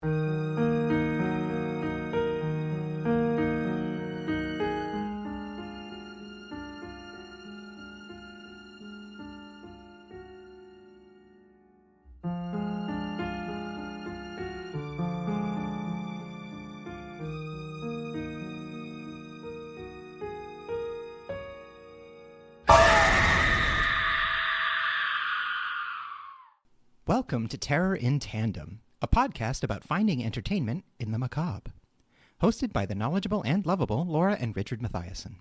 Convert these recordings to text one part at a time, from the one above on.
Welcome to Terror in Tandem, a podcast about finding entertainment in the macabre. Hosted by the knowledgeable and lovable Laura and Richard Mathiasen.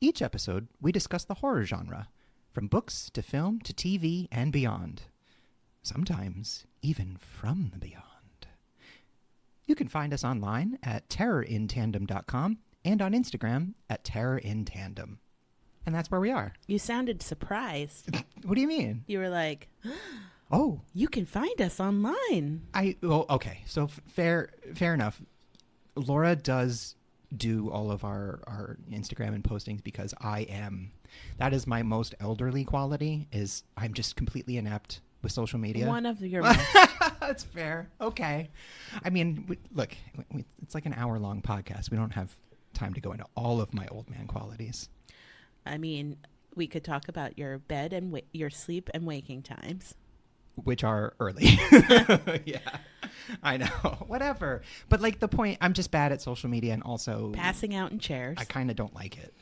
Each episode, we discuss the horror genre, from books to film to TV and beyond. Sometimes even from the beyond. You can find us online at terrorintandem.com and on Instagram at terrorintandem. And that's where we are. You sounded surprised. What do you mean? You were like, oh, you can find us online. Okay. So fair enough. Laura does do all of our Instagram and postings because that is my most elderly quality, is I'm just completely inept with social media. One of your most. That's fair. Okay. I mean, look, it's like an hour-long podcast. We don't have time to go into all of my old man qualities. I mean, we could talk about your bed and your sleep and waking times. Which are early. Yeah, I know. Whatever. But like the point, I'm just bad at social media and also passing out in chairs. I kind of don't like it.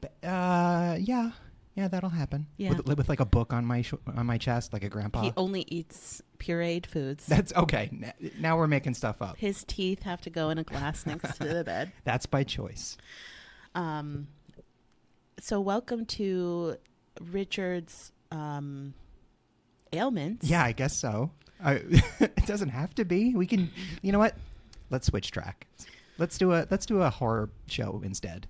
But yeah, that'll happen. Yeah. With like a book on my chest, like a grandpa. He only eats pureed foods. That's okay. Now we're making stuff up. His teeth have to go in a glass next to the bed. That's by choice. So welcome to Richard's ailments. Yeah, I guess so. It doesn't have to be. We can. You know what? Let's switch track. Let's do a horror show instead.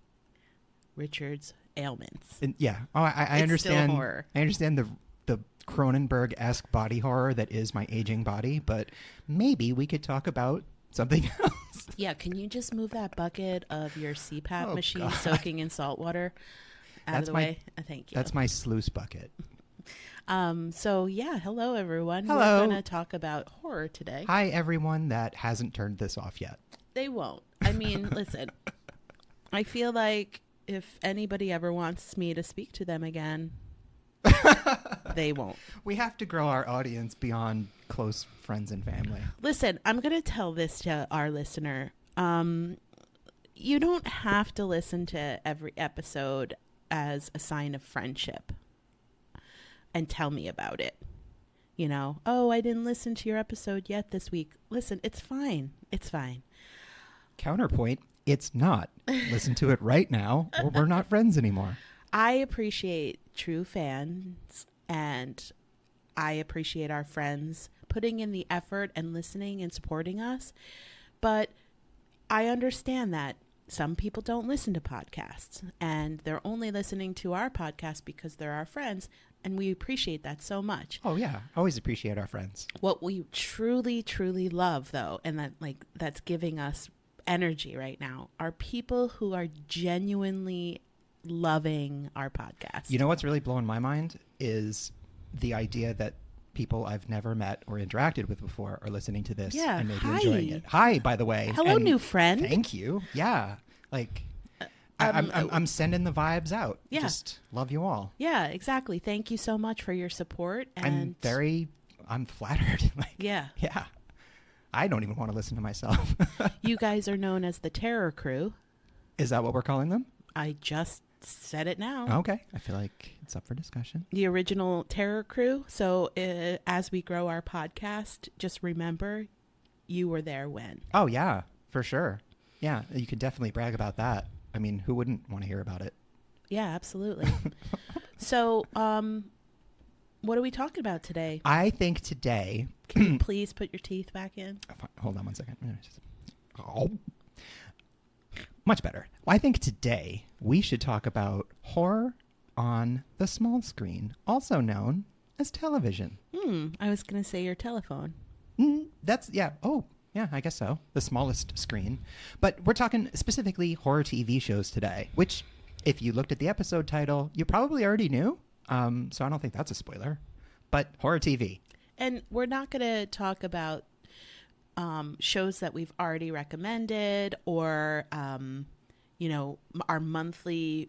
Richard's ailments. And yeah. Oh, I understand. Still horror. I understand the Cronenberg-esque body horror that is my aging body, but maybe we could talk about something else. Yeah. Can you just move that bucket of your CPAP machine soaking in salt water out of the way? Thank you. That's my sluice bucket. So yeah, hello everyone. Hello. We're going to talk about horror today. Hi everyone that hasn't turned this off yet. They won't. I mean, listen, I feel like if anybody ever wants me to speak to them again, they won't. We have to grow our audience beyond close friends and family. Listen, I'm going to tell this to our listener. You don't have to listen to every episode as a sign of friendship and tell me about it. You know, oh, I didn't listen to your episode yet this week. Listen, it's fine. It's fine. Counterpoint, it's not. Listen to it right now or we're not friends anymore. I appreciate true fans and I appreciate our friends putting in the effort and listening and supporting us. But I understand that some people don't listen to podcasts and they're only listening to our podcast because they're our friends. And we appreciate that so much. Oh, yeah. Always appreciate our friends. What we truly, truly love, though, and that's giving us energy right now, are people who are genuinely loving our podcast. You know what's really blowing my mind is the idea that people I've never met or interacted with before are listening to this and maybe enjoying it. Hi, by the way. Hello, new friend. Thank you. Yeah. Like... I'm sending the vibes out. Yeah. Just love you all. Yeah, exactly. Thank you so much for your support. And I'm flattered. Yeah. Yeah. I don't even want to listen to myself. You guys are known as the Terror Crew. Is that what we're calling them? I just said it now. Okay. I feel like it's up for discussion. The original Terror Crew. So as we grow our podcast, just remember you were there when. Oh, yeah, for sure. Yeah, you could definitely brag about that. I mean, who wouldn't want to hear about it? Yeah, absolutely. So, what are we talking about today? I think today... Can you please put your teeth back in? Hold on one second. Oh. Much better. I think today we should talk about horror on the small screen, also known as television. I was going to say your telephone. Yeah, I guess so. The smallest screen. But we're talking specifically horror TV shows today, which, if you looked at the episode title, you probably already knew. So I don't think that's a spoiler. But horror TV. And we're not going to talk about shows that we've already recommended, or our monthly,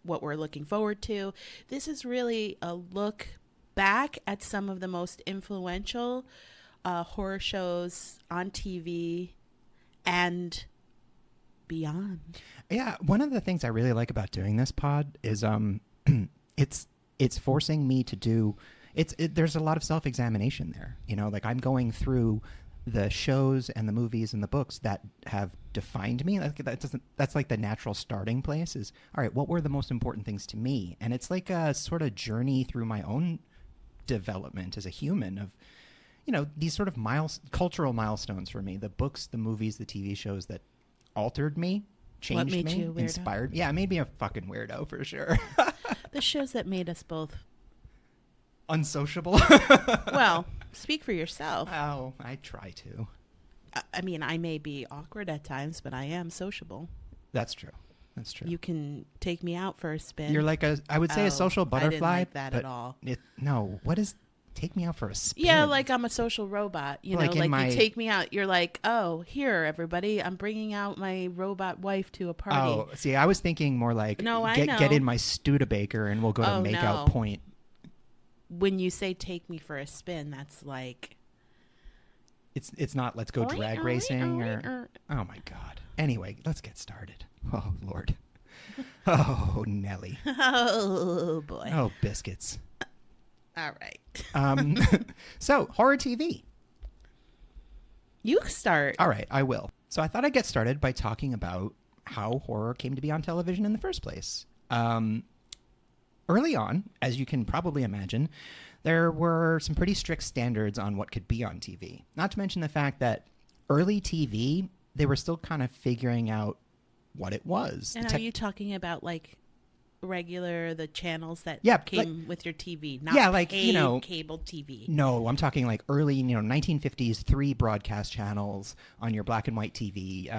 what we're looking forward to. This is really a look back at some of the most influential horror shows on TV and beyond. Yeah, one of the things I really like about doing this pod is it's forcing me to do there's a lot of self-examination there. Like I'm going through the shows and the movies and the books that have defined me. That's like the natural starting place is, all right, what were the most important things to me? And it's like a sort of journey through my own development as a human of, these sort of cultural milestones for me, the books, the movies, the TV shows that altered me, changed made me, you a weirdo? Inspired. Yeah, it made me a fucking weirdo for sure. The shows that made us both unsociable. Well, speak for yourself. Oh, I try to. I mean, I may be awkward at times, but I am sociable. That's true. That's true. You can take me out for a spin. You're like I would say a social butterfly. I didn't like that at all. No, what is take me out for a spin? Yeah, like I'm a social robot. You you take me out. You're like, oh, here, everybody, I'm bringing out my robot wife to a party. Oh, see, I was thinking more like, no, get in my Studebaker and we'll go to Makeout Point. When you say take me for a spin, that's like... It's not let's go drag racing or... Oh, my God. Anyway, let's get started. Oh, Lord. Oh, Nelly. Oh, boy. Oh, biscuits. All right. So, horror TV. You start. All right, I will. So I thought I'd get started by talking about how horror came to be on television in the first place. Early on, as you can probably imagine, there were some pretty strict standards on what could be on TV. Not to mention the fact that early TV, they were still kind of figuring out what it was. And are you talking about like the channels that came with your TV? Not cable TV. No, I'm talking like early, 1950s, 3 broadcast channels on your black and white TV.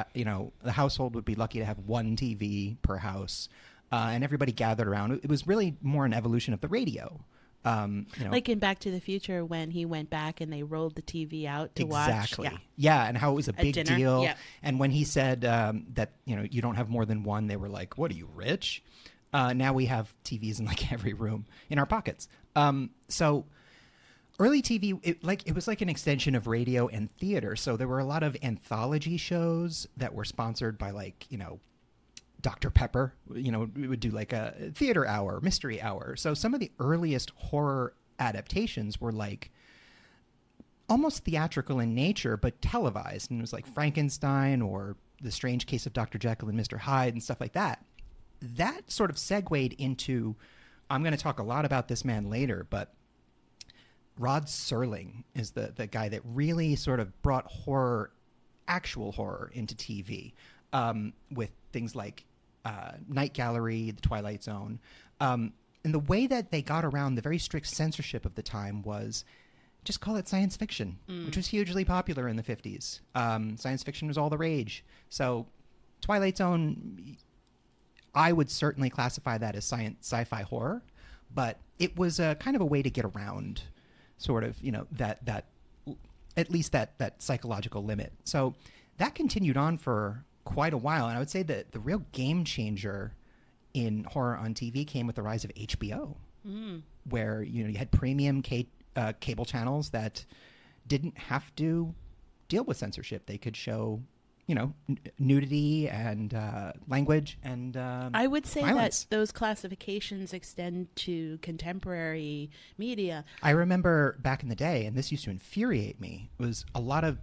The household would be lucky to have one TV per house. And everybody gathered around. It was really more an evolution of the radio. Like in Back to the Future when he went back and they rolled the TV out to watch. Exactly. Yeah, and how it was a big deal. Yeah. And when he said that, you don't have more than one, they were like, what are you, rich? Now we have TVs in like every room in our pockets. So early TV, it was like an extension of radio and theater. So there were a lot of anthology shows that were sponsored by Dr. Pepper. We would do like a theater hour, mystery hour. So some of the earliest horror adaptations were like almost theatrical in nature, but televised. And it was like Frankenstein or The Strange Case of Dr. Jekyll and Mr. Hyde and stuff like that. That sort of segued into, I'm going to talk a lot about this man later, but Rod Serling is the guy that really sort of brought actual horror into TV, with things like Night Gallery, The Twilight Zone. And the way that they got around the very strict censorship of the time was just call it science fiction, which was hugely popular in the 50s. Science fiction was all the rage. So Twilight Zone, I would certainly classify that as sci-fi horror, but it was a kind of a way to get around sort of, that at least that psychological limit. So that continued on for quite a while. And I would say that the real game changer in horror on TV came with the rise of HBO, where, you had premium cable channels that didn't have to deal with censorship. They could show, nudity and language and I would say violence. that those classifications extend to contemporary media. I remember back in the day, and this used to infuriate me, was a lot of,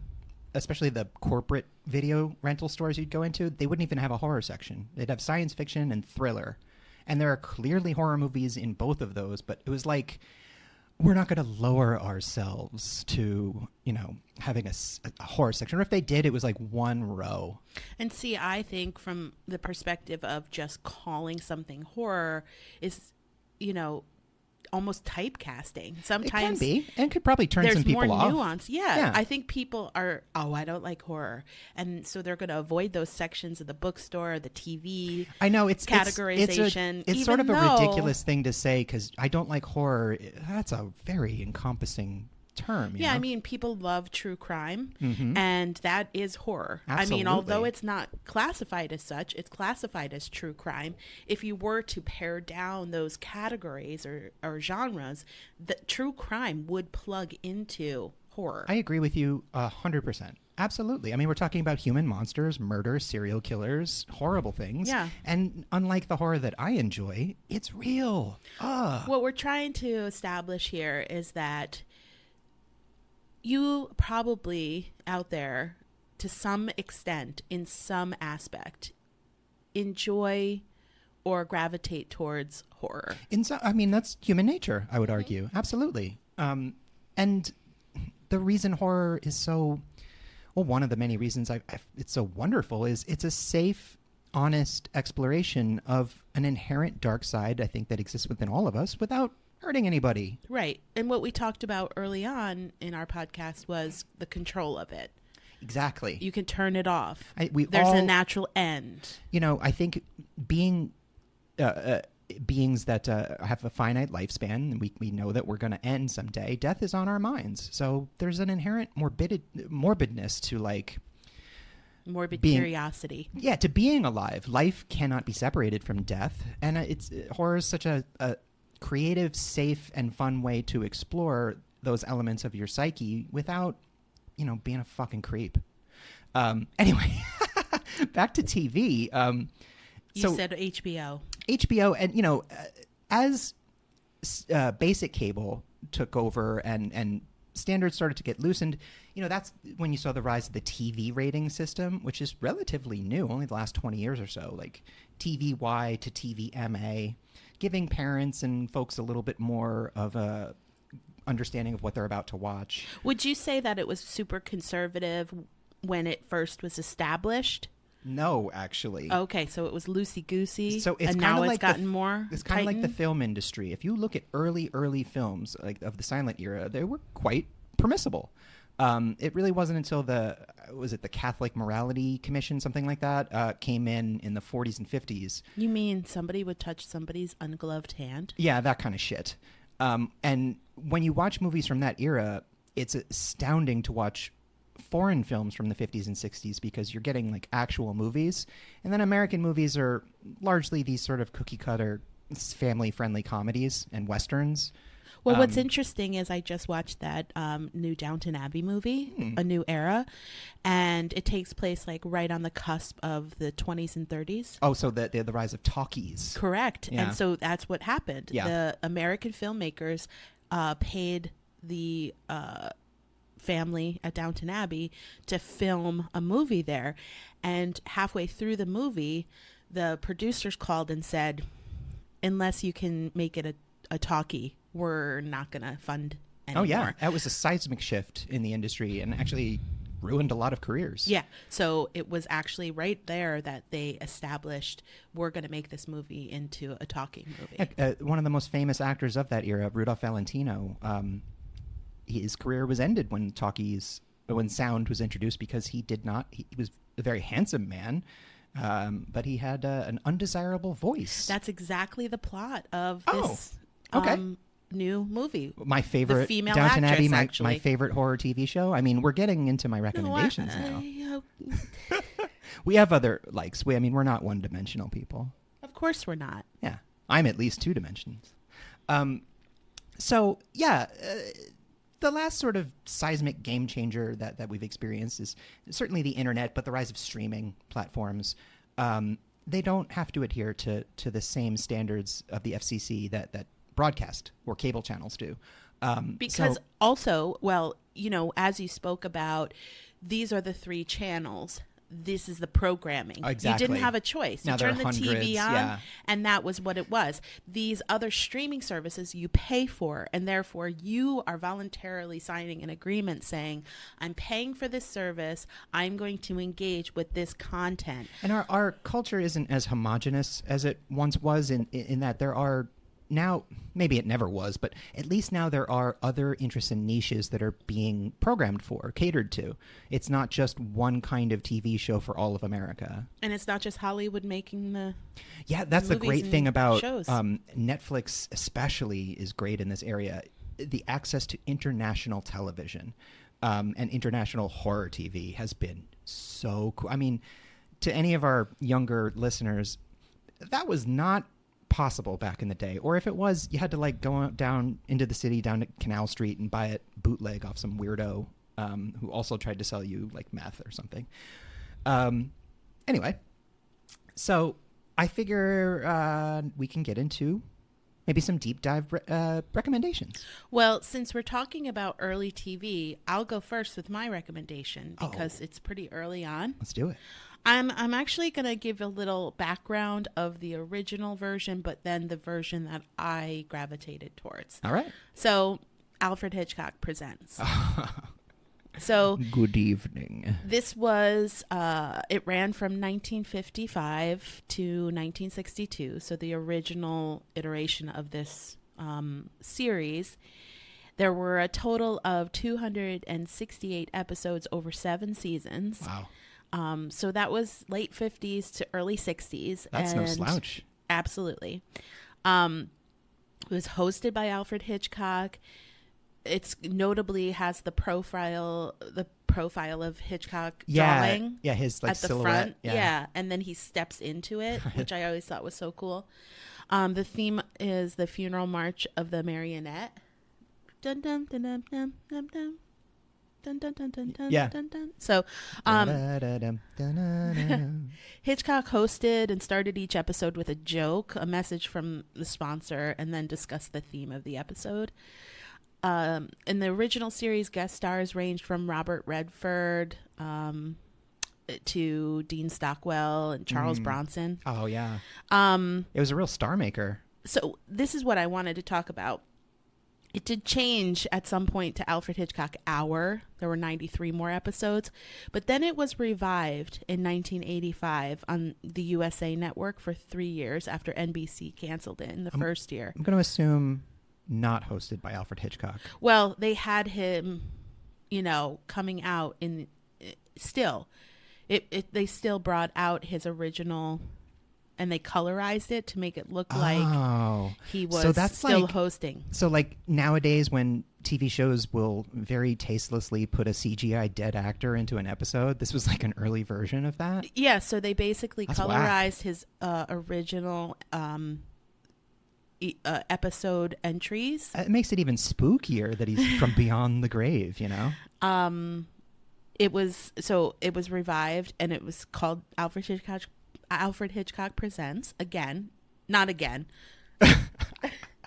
especially the corporate video rental stores you'd go into, they wouldn't even have a horror section. They'd have science fiction and thriller. And there are clearly horror movies in both of those, but it was like, we're not going to lower ourselves to, having a horror section. Or if they did, it was like one row. And see, I think from the perspective of just calling something horror is, almost typecasting. Sometimes it can be, and could probably turn some people off. There's more nuance. Yeah. I think people are, I don't like horror. And so they're going to avoid those sections of the bookstore, the TV. I know, it's categorization. It's sort of a ridiculous thing to say because I don't like horror. That's a very encompassing term. you Yeah, I know? mean, people love true crime, Mhm. and that is horror. I mean, Absolutely. although it's not classified as such, it's classified as true crime. If you were to pare down those categories or genres, the true crime would plug into horror. I agree with you 100%. Absolutely. I mean, we're talking about human monsters, murder, serial killers, horrible things. Yeah. And unlike the horror that I enjoy, it's real. What we're trying to establish here is that you probably out there, to some extent, in some aspect, enjoy or gravitate towards horror. I mean, that's human nature, I would argue. Absolutely. And the reason horror is so, well, one of the many reasons it's so wonderful is it's a safe, honest exploration of an inherent dark side, I think, that exists within all of us without hurting anybody. Right. And what we talked about early on in our podcast was the control of it. Exactly. You can turn it off. There's a natural end. You know, I think beings that have a finite lifespan, we know that we're going to end someday. Death is on our minds. So there's an inherent morbidness to Morbid being- curiosity. Yeah, to being alive. Life cannot be separated from death. And horror is such a creative, safe, and fun way to explore those elements of your psyche without, being a fucking creep. Anyway, back to TV. You said HBO. HBO, and, as basic cable took over and standards started to get loosened, that's when you saw the rise of the TV rating system, which is relatively new, only the last 20 years or so, like TVY to TVMA, giving parents and folks a little bit more of a understanding of what they're about to watch. Would you say that it was super conservative when it first was established? No, actually. Okay, so it was loosey-goosey, So it's and now kinda it's gotten more It's kind of like the tightened? film industry. If you look at early films like of the silent era, they were quite permissible. It really wasn't until the Catholic Morality Commission, something like that, came in the 40s and 50s. You mean somebody would touch somebody's ungloved hand? Yeah, that kind of shit. And when you watch movies from that era, it's astounding to watch foreign films from the 50s and 60s because you're getting like actual movies. And then American movies are largely these sort of cookie cutter family-friendly comedies and westerns. Well, what's interesting is I just watched that new Downton Abbey movie, A New Era, and it takes place like right on the cusp of the 20s and 30s. Oh, so the rise of talkies. Correct. Yeah. And so that's what happened. Yeah. The American filmmakers paid the family at Downton Abbey to film a movie there. And halfway through the movie, the producers called and said, unless you can make it a talkie, we're not going to fund anymore. Oh, yeah. That was a seismic shift in the industry and actually ruined a lot of careers. Yeah. So it was actually right there that they established, we're going to make this movie into a talking movie. One of the most famous actors of that era, Rudolph Valentino, his career was ended when sound was introduced because he was a very handsome man, but he had an undesirable voice. That's exactly the plot of this okay. New movie. My favorite, female Downton actress, Abbey, my actually. favorite horror TV show. I mean, we're getting into my recommendations now. now. We have other likes. We're not one-dimensional people. Of course we're not. Yeah. I'm at least 2 dimensions. So, yeah, the last sort of seismic game changer that we've experienced is certainly the internet, but the rise of streaming platforms. They don't have to adhere to the same standards of the FCC that broadcast or cable channels do. Because also, well, as you spoke about, these are the 3 channels. This is the programming. Exactly. You didn't have a choice. Now You there are turned the hundreds, TV on, yeah. and that was what it was. These other streaming services you pay for, and therefore you are voluntarily signing an agreement saying, I'm paying for this service. I'm going to engage with this content. And our culture isn't as homogenous as it once was in that there are now, maybe it never was, but at least now there are other interests and niches that are being programmed for, catered to. It's not just one kind of TV show for all of America. And it's not just Hollywood making the Yeah, that's the movies great and thing about shows. Netflix especially is great in this area. the access to international television and international horror TV has been so cool. I mean, to any of our younger listeners, that was not possible back in the day. Or if it was, you had to like go down into the city, down to Canal Street, and buy it bootleg off some weirdo who also tried to sell you like meth or something. Anyway, so I figure we can get into maybe some deep dive recommendations. Well, since we're talking about early TV, I'll go first with my recommendation because it's pretty early on. Let's do it. I'm actually going to give a little background of the original version, but then the version that I gravitated towards. All right. So, Alfred Hitchcock Presents. So, good evening. This was, it ran from 1955 to 1962. So, the original iteration of this series. There were a total of 268 episodes over 7 seasons. Wow. So that was late 50s to early 60s. That's no slouch. Absolutely. It was hosted by Alfred Hitchcock. It's notably has the profile of Hitchcock drawing. Yeah, his like at the silhouette. front. Yeah, and then he steps into it, which I always thought was so cool. The theme is the funeral march of the marionette. Dun dun dun dun dun dun dun. Dun, dun, dun, dun, dun, Yeah. dun, dun. So Hitchcock hosted and started each episode with a joke, a message from the sponsor, and then discussed the theme of the episode. In the original series, guest stars ranged from Robert Redford to Dean Stockwell and Charles Bronson. Oh, yeah. It was a real star maker. So this is what I wanted to talk about. It did change at some point to Alfred Hitchcock Hour. There were 93 more episodes. But then it was revived in 1985 on the USA Network for 3 years after NBC canceled it in the first year. I'm going to assume not hosted by Alfred Hitchcock. Well, they had him, coming out in still. They still brought out his original, and they colorized it to make it look like he was still hosting. So like nowadays when TV shows will very tastelessly put a CGI dead actor into an episode, this was like an early version of that? Yeah, so they basically That's colorized his original episode entries. It makes it even spookier that he's from beyond the grave, It was revived, and it was called Alfred Hitchcock Presents. Not again.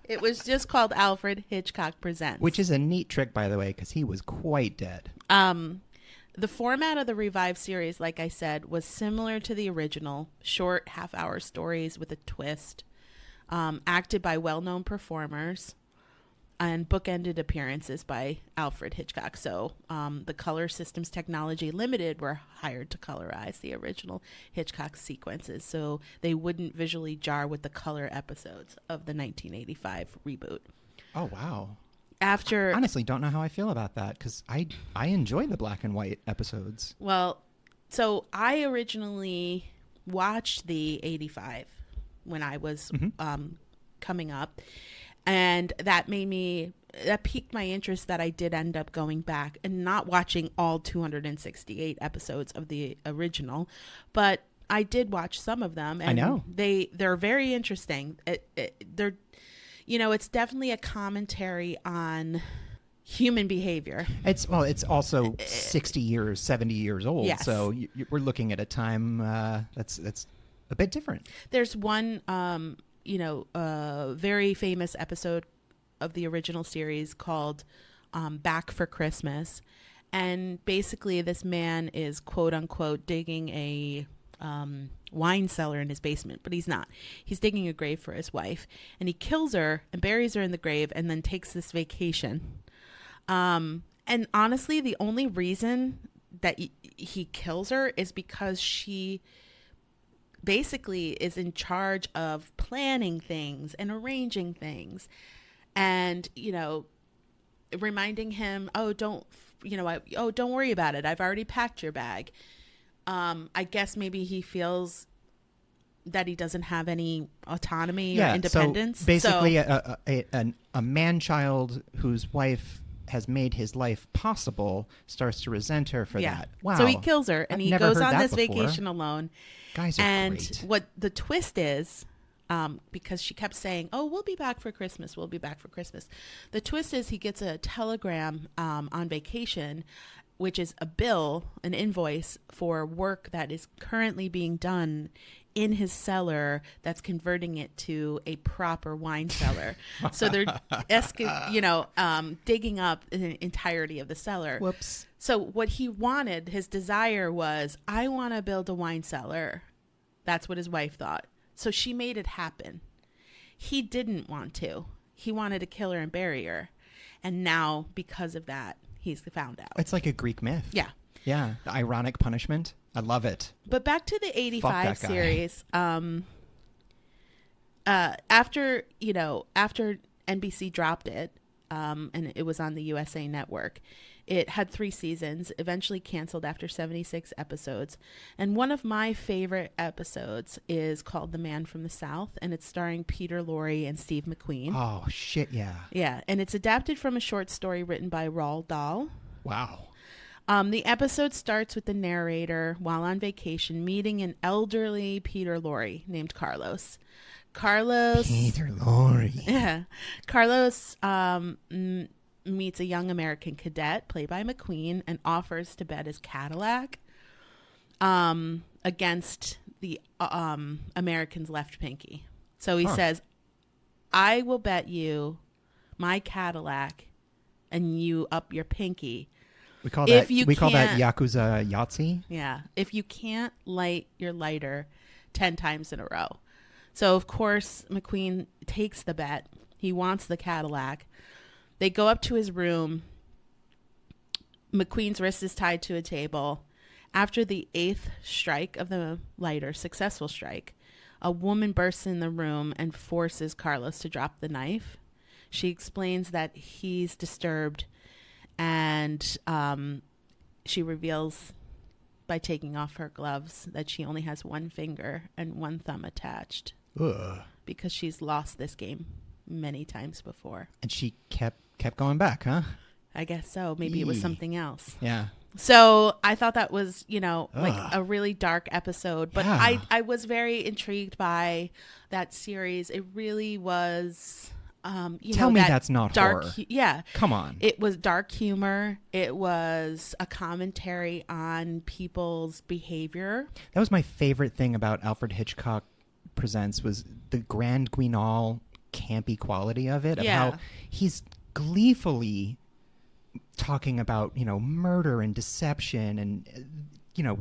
It was just called Alfred Hitchcock Presents. Which is a neat trick, by the way, because he was quite dead. The format of the revived series, like I said, was similar to the original. Short, half-hour stories with a twist. Acted by well-known performers. And bookended appearances by Alfred Hitchcock. So the Color Systems Technology Limited were hired to colorize the original Hitchcock sequences so they wouldn't visually jar with the color episodes of the 1985 reboot. Oh, wow. I honestly don't know how I feel about that because I enjoy the black and white episodes. Well, so I originally watched the 85 when I was coming up. And that piqued my interest that I did end up going back and not watching all 268 episodes of the original, but I did watch some of them. And I know. They're very interesting. It's definitely a commentary on human behavior. It's also 60 years, 70 years old. Yes. So we're looking at a time that's a bit different. There's one very famous episode of the original series called Back for Christmas. And basically this man is quote unquote digging a wine cellar in his basement, but he's not. He's digging a grave for his wife, and he kills her and buries her in the grave and then takes this vacation. And honestly, the only reason that he kills her is because she basically is in charge of planning things and arranging things and, reminding him, don't worry about it. I've already packed your bag. I guess maybe he feels that he doesn't have any autonomy or independence. So basically, a man-child whose wife has made his life possible starts to resent her for that. Wow. So he kills her, and I've he never goes heard on that this before. vacation alone. Guys are And great. what the twist is, because she kept saying, "Oh, we'll be back for Christmas. We'll be back for Christmas." The twist is he gets a telegram on vacation, which is a bill, an invoice for work that is currently being done in his cellar that's converting it to a proper wine cellar. So they're digging up the entirety of the cellar. Whoops. So what he wanted, his desire was, I want to build a wine cellar. That's what his wife thought. So she made it happen. He didn't want to. He wanted to kill her and bury her. And now, because of that, he's found out. It's like a Greek myth. Yeah. Yeah. The ironic punishment. I love it. But back to the Fuck 85 that guy. series. After NBC dropped it, and it was on the USA Network, it had 3 seasons, eventually canceled after 76 episodes. And one of my favorite episodes is called The Man from the South, and it's starring Peter Lorre and Steve McQueen. Oh, shit, yeah. Yeah, and it's adapted from a short story written by Roald Dahl. Wow. The episode starts with the narrator, while on vacation, meeting an elderly Peter Lorre named Carlos. Peter Lorre. Yeah. Carlos meets a young American cadet, played by McQueen, and offers to bet his Cadillac against the American's left pinky. So he says, I will bet you my Cadillac and you up your pinky. We call If that you Yakuza Yahtzee. Yeah. If you can't light your lighter 10 times in a row. So, of course, McQueen takes the bet. He wants the Cadillac. They go up to his room. McQueen's wrist is tied to a table. After the 8th strike of the lighter, successful strike, a woman bursts in the room and forces Carlos to drop the knife. She explains that he's disturbed, and she reveals by taking off her gloves that she only has one finger and one thumb attached. Ugh. Because she's lost this game many times before. And she kept going back, huh? I guess so. Maybe it was Eee. something else. Yeah. So I thought that was, like Ugh. a really dark episode. But Yeah. I was very intrigued by that series. It really was, Tell me that's not dark. horror. Yeah. Come on. It was dark humor. It was a commentary on people's behavior. That was my favorite thing about Alfred Hitchcock Presents was the grand guignol campy quality of it, of Yeah. how he's gleefully talking about, murder and deception, and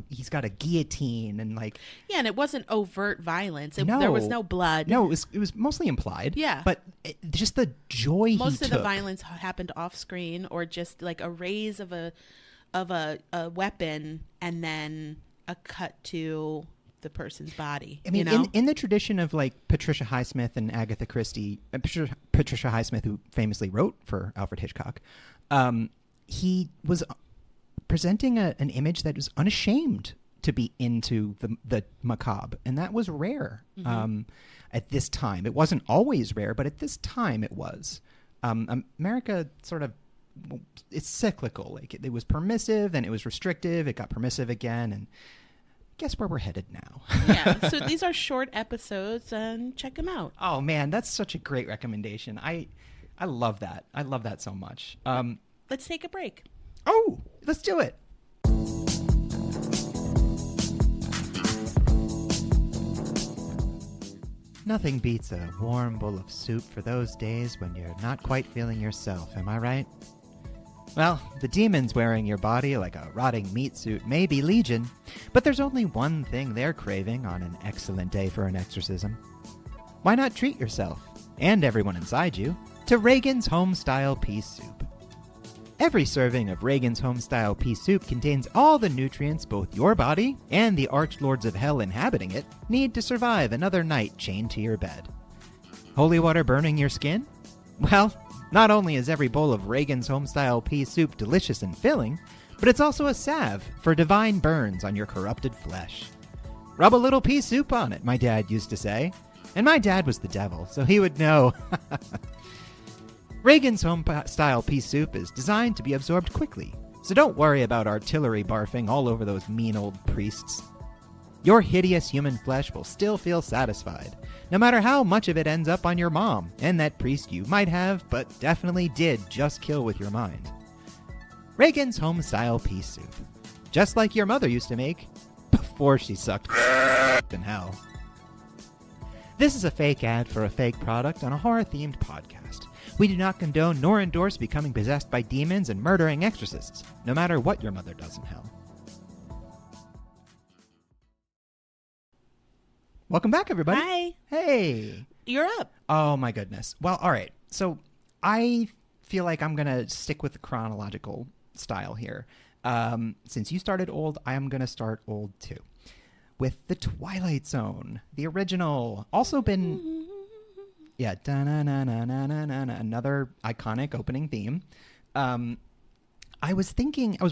he's got a guillotine and like Yeah, and it wasn't overt violence. No. There was no blood. no, it was mostly implied. Yeah. But just the joy Most he of took. the violence happened off screen, or just like a raise of a weapon and then a cut to the person's body. I mean, in the tradition of like Patricia Highsmith and Agatha Christie, Patricia Highsmith, who famously wrote for Alfred Hitchcock, he was presenting an image that was unashamed to be into the macabre, and that was rare at this time. It wasn't always rare, but at this time it was. America sort of, it's cyclical. Like it was permissive, then it was restrictive, it got permissive again, and guess where we're headed now. Yeah, so these are short episodes, and check them out. Oh man, that's such a great recommendation. I love that. I love that so much. Let's take a break. Oh, let's do it. Nothing beats a warm bowl of soup for those days when you're not quite feeling yourself, am I right? Well, the demons wearing your body like a rotting meat suit may be legion, but there's only one thing they're craving on an excellent day for an exorcism. Why not treat yourself, and everyone inside you, to Reagan's Home-Style Pea Soup? Every serving of Reagan's Home-Style Pea Soup contains all the nutrients both your body and the archlords of hell inhabiting it need to survive another night chained to your bed. Holy water burning your skin? Well, not only is every bowl of Reagan's Home-Style Pea Soup delicious and filling, but it's also a salve for divine burns on your corrupted flesh. Rub a little pea soup on it, my dad used to say. And my dad was the devil, so he would know. Reagan's home-style pea soup is designed to be absorbed quickly, so don't worry about artillery barfing all over those mean old priests. Your hideous human flesh will still feel satisfied, no matter how much of it ends up on your mom and that priest you might have, but definitely did just kill with your mind. Reagan's home-style pea soup. Just like your mother used to make before she sucked in hell. This is a fake ad for a fake product on a horror-themed podcast. We do not condone nor endorse becoming possessed by demons and murdering exorcists, no matter what your mother does in hell. Welcome back, everybody. Hi. Hey. You're up. Oh, my goodness. Well, all right. So I feel like I'm going to stick with the chronological style here. Since you started old, I am going to start old, too. With The Twilight Zone, the original. Also been... Yeah, another iconic opening theme. I was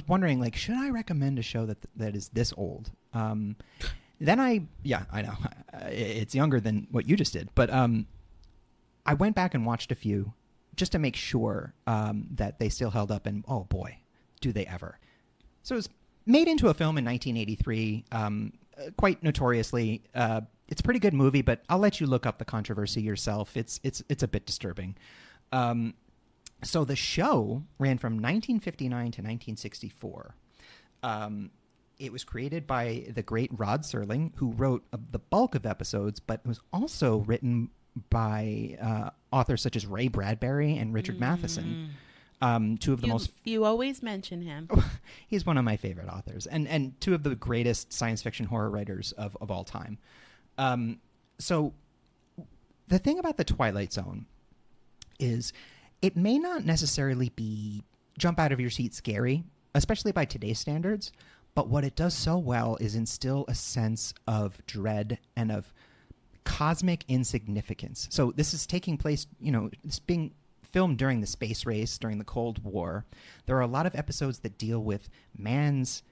wondering, like, should I recommend a show that is this old? I know it's younger than what you just did, but I went back and watched a few just to make sure that they still held up, and oh boy, do they ever. So it was made into a film in 1983, quite notoriously. It's a pretty good movie, but I'll let you look up the controversy yourself. It's a bit disturbing. So the show ran from 1959 to 1964. It was created by the great Rod Serling, who wrote the bulk of episodes, but it was also written by authors such as Ray Bradbury and Richard Matheson. Two of the most... You always mention him. He's one of my favorite authors, and two of the greatest science fiction horror writers of all time. So the thing about The Twilight Zone is it may not necessarily be jump out of your seat scary, especially by today's standards, but what it does so well is instill a sense of dread and of cosmic insignificance. So this is taking place, it's being filmed during the space race, during the Cold War. There are a lot of episodes that deal with man's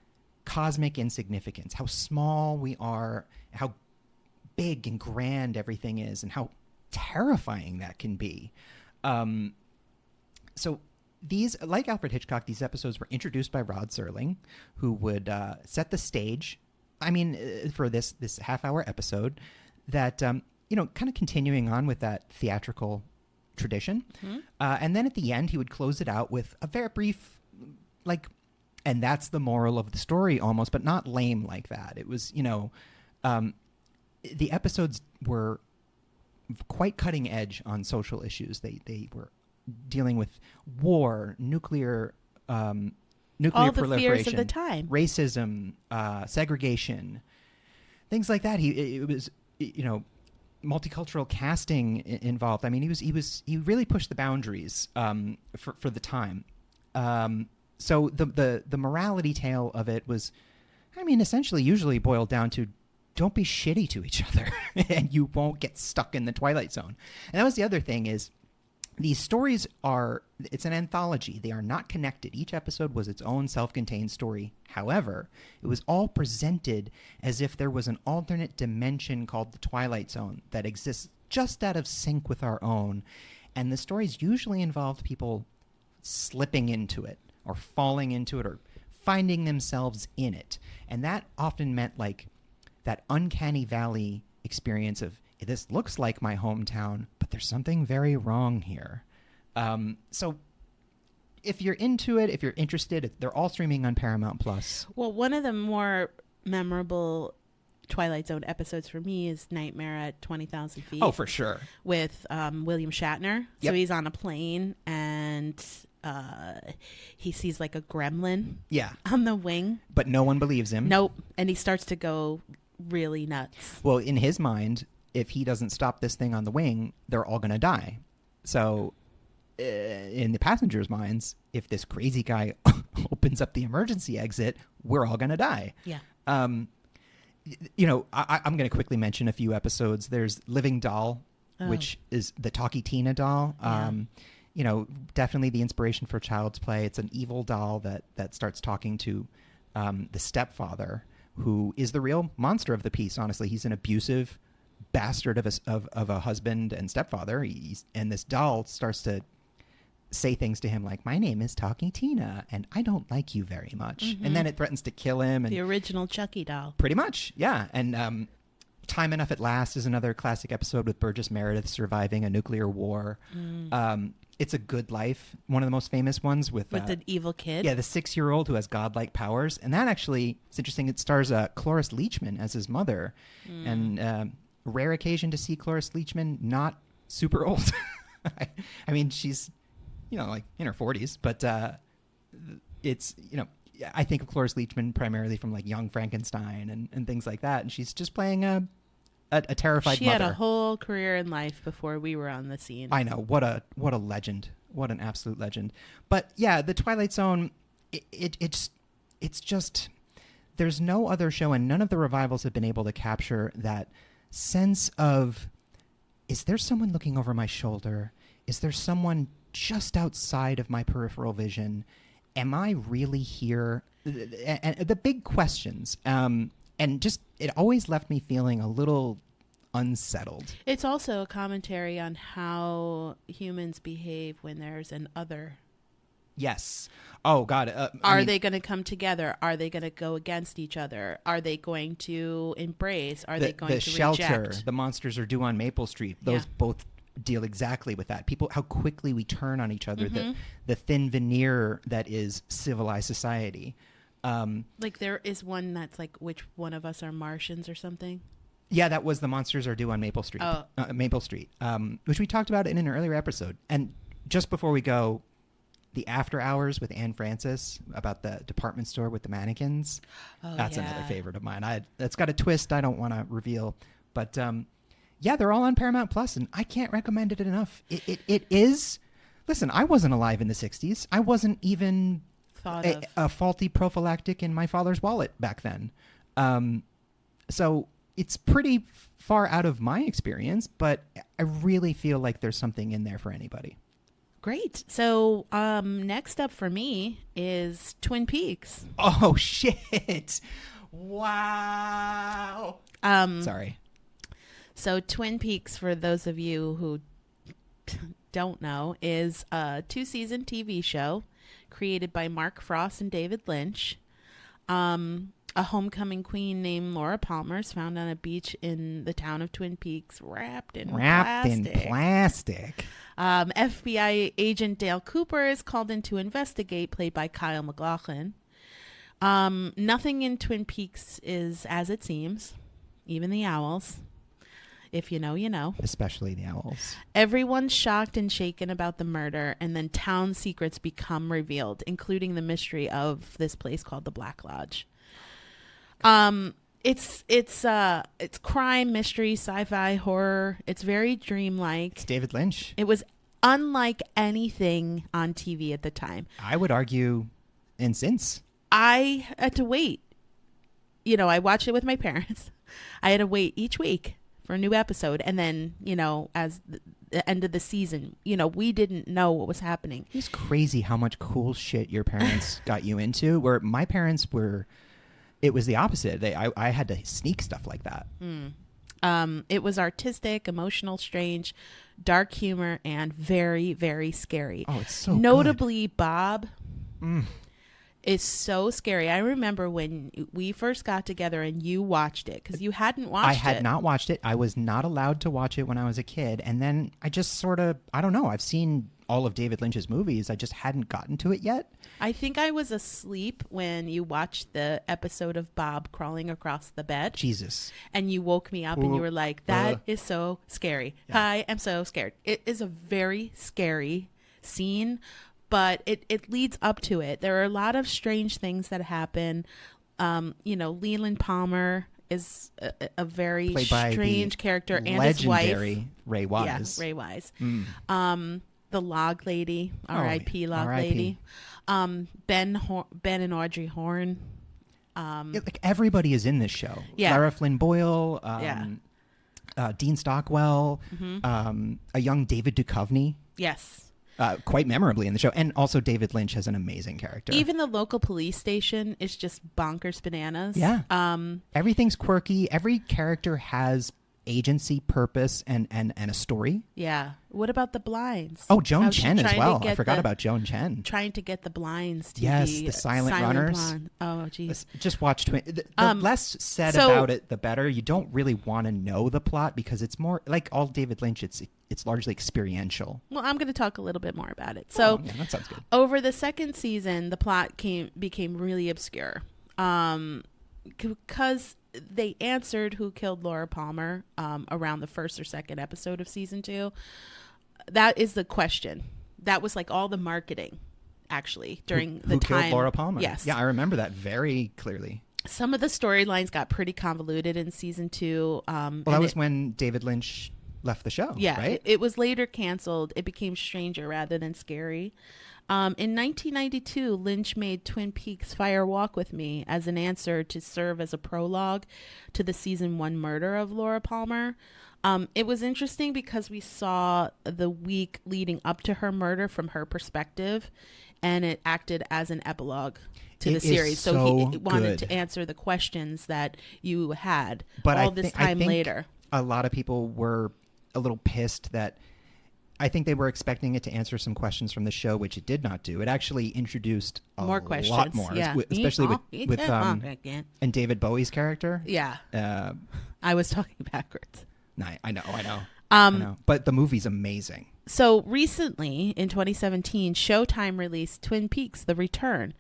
cosmic insignificance, how small we are, how big and grand everything is, and how terrifying that can be. So these, like Alfred Hitchcock, these episodes were introduced by Rod Serling, who would set the stage, for this half-hour episode that, kind of continuing on with that theatrical tradition. Mm-hmm. And then at the end, he would close it out with a very brief, and that's the moral of the story almost, but not lame like that. It was, the episodes were quite cutting edge on social issues. They were dealing with war, nuclear all proliferation, the fears of the time, racism, segregation, things like that. It was multicultural casting involved. I mean, he really pushed the boundaries for the time. So the morality tale of it was, essentially usually boiled down to don't be shitty to each other and you won't get stuck in the Twilight Zone. And that was the other thing is these stories it's an anthology. They are not connected. Each episode was its own self-contained story. However, it was all presented as if there was an alternate dimension called the Twilight Zone that exists just out of sync with our own. And the stories usually involved people slipping into it or falling into it or finding themselves in it. And that often meant that uncanny valley experience of this looks like my hometown, but there's something very wrong here. So if you're into it, if you're interested, they're all streaming on Paramount Plus. Well, one of the more memorable Twilight Zone episodes for me is Nightmare at 20,000 Feet. Oh, for sure. With William Shatner. Yep. So he's on a plane and he sees a gremlin on the wing. But no one believes him. Nope. And he starts to go really nuts. Well, in his mind, if he doesn't stop this thing on the wing, they're all going to die. So in the passengers' minds, if this crazy guy opens up the emergency exit, we're all going to die. Yeah. I'm going to quickly mention a few episodes. There's Living Doll, which is the Talkie Tina doll. Yeah. Definitely the inspiration for Child's Play. It's an evil doll that starts talking to the stepfather, who is the real monster of the piece. Honestly, he's an abusive bastard of a husband and stepfather. And this doll starts to say things to him like, "My name is Talking Tina, and I don't like you very much." Mm-hmm. And then it threatens to kill him. And The original Chucky doll. pretty much, yeah. And Time Enough at Last is another classic episode with Burgess Meredith surviving a nuclear war. It's a Good Life, one of the most famous ones with the evil kid. yeah, the 6-year-old who has godlike powers. And that actually, it's interesting, it stars Cloris Leachman as his mother. And rare occasion to see Cloris Leachman not super old. I mean, she's, like in her 40s, but it's, I think of Cloris Leachman primarily from like Young Frankenstein and things like that. And she's just playing a terrified She mother. had a whole career in life before we were on the scene. I know. What a legend. What an absolute legend. But yeah, The Twilight Zone, it's just, there's no other show, and none of the revivals have been able to capture that sense of, is there someone looking over my shoulder? Is there someone just outside of my peripheral vision? Am I really here? And the big questions. And just, it always left me feeling a little unsettled. It's also a commentary on how humans behave when there's an other. Yes. Oh, God. Are they going to come together? Are they going to go against each other? Are they going to embrace? Are they going to shelter, reject? The Monsters Are Due on Maple Street. Those both deal exactly with that. People, how quickly we turn on each other. The thin veneer that is civilized society. Like there is one that's like, which one of us are Martians or something? Yeah, that was The Monsters Are Due on Maple Street. Maple Street, which we talked about in an earlier episode. And just before we go, the After Hours with Anne Francis about the department store with the mannequins. That's another favorite of mine. That's got a twist I don't want to reveal. But yeah, they're all on Paramount Plus, and I can't recommend it enough. It is. Listen, I wasn't alive in the 60s. I wasn't even a faulty prophylactic in my father's wallet back then. So it's pretty far out of my experience, but I really feel like there's something in there for anybody. Great. So next up for me is Twin Peaks. Oh, shit. Wow. Sorry. So Twin Peaks, for those of you who don't know, is a 2-season TV show created by Mark Frost and David Lynch. A homecoming queen named Laura Palmer is found on a beach in the town of Twin Peaks, wrapped in plastic. FBI agent Dale Cooper is called in to investigate, played by Kyle MacLachlan. Nothing in Twin Peaks is as it seems, even the owls. If you know, you know. Especially the owls. Everyone's shocked and shaken about the murder, and then town secrets become revealed, including the mystery of this place called the Black Lodge. It's crime, mystery, sci-fi, horror. It's very dreamlike. It's David Lynch. It was unlike anything on TV at the time. I would argue, and since. I had to wait. I watched it with my parents. I had to wait each week for a new episode. And then, as the end of the season, we didn't know what was happening. It's crazy how much cool shit your parents got you into, where my parents were, it was the opposite. I had to sneak stuff like that. It was artistic, emotional, strange, dark humor, and very, very scary. Oh, it's so Notably, good. Bob is so scary. I remember when we first got together and you watched it, because you hadn't watched it. I had not watched it. I was not allowed to watch it when I was a kid. And then I just sort of, I don't know, I've seen all of David Lynch's movies. I just hadn't gotten to it yet. I think I was asleep when you watched the episode of Bob crawling across the bed. Jesus. And you woke me up and you were like, that is so scary. Yeah. I am so scared. It is a very scary scene, but it leads up to it. There are a lot of strange things that happen. Leland Palmer is a very strange character, and his wife. Legendary Ray Wise. Yeah, Ray Wise. The Log Lady, R.I.P. Log Lady. Ben and Audrey Horne. Like everybody is in this show. Yeah. Lara Flynn Boyle. Dean Stockwell. A young David Duchovny. Yes. quite memorably in the show. And also David Lynch has an amazing character. Even the local police station is just bonkers bananas. Yeah. Everything's quirky. Every character has agency, purpose, and a story. Yeah. What about the blinds? Oh, Joan How's she Chen as trying to well. I get forgot about Joan Chen. Trying to get the blinds to Yes, be the silent runners. blind. Oh, geez. Just watch the less said about it, the better. You don't really want to know the plot because it's more like all David Lynch. It's largely experiential. Well, I'm going to talk a little bit more about it. So, yeah, that sounds good. Over the second season, the plot became really obscure. Because they answered who killed Laura Palmer around the first or second episode of season 2. That is the question. That was like all the marketing, actually, during the time. Who killed Laura Palmer? Yes. Yeah, I remember that very clearly. Some of the storylines got pretty convoluted in season 2. Well, that was when David Lynch left the show, yeah, right? It was later canceled. It became stranger rather than scary. In 1992, Lynch made Twin Peaks Fire Walk with Me as an answer to serve as a prologue to the season 1 murder of Laura Palmer. It was interesting because we saw the week leading up to her murder from her perspective, and it acted as an epilogue to the series. So he wanted to answer the questions that you had all this time later. A lot of people were a little pissed that I think they were expecting it to answer some questions from the show, which it did not do. It actually introduced more questions, lot more, yeah. Especially with and David Bowie's character. Yeah, I was talking backwards. I know. But the movie's amazing. So recently, in 2017, Showtime released Twin Peaks: The Return,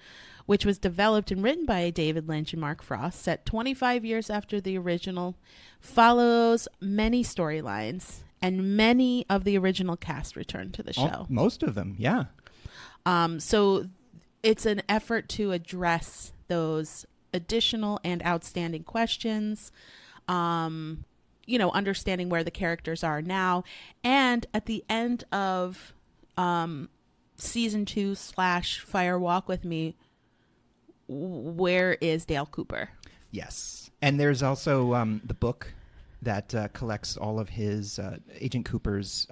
which was developed and written by David Lynch and Mark Frost, set 25 years after the original, follows many storylines, and many of the original cast return to the show. Most of them, yeah. So it's an effort to address those additional and outstanding questions, understanding where the characters are now. And at the end of season 2 / Fire Walk with Me, where is Dale Cooper? Yes. And there's also the book that collects all of his Agent Cooper's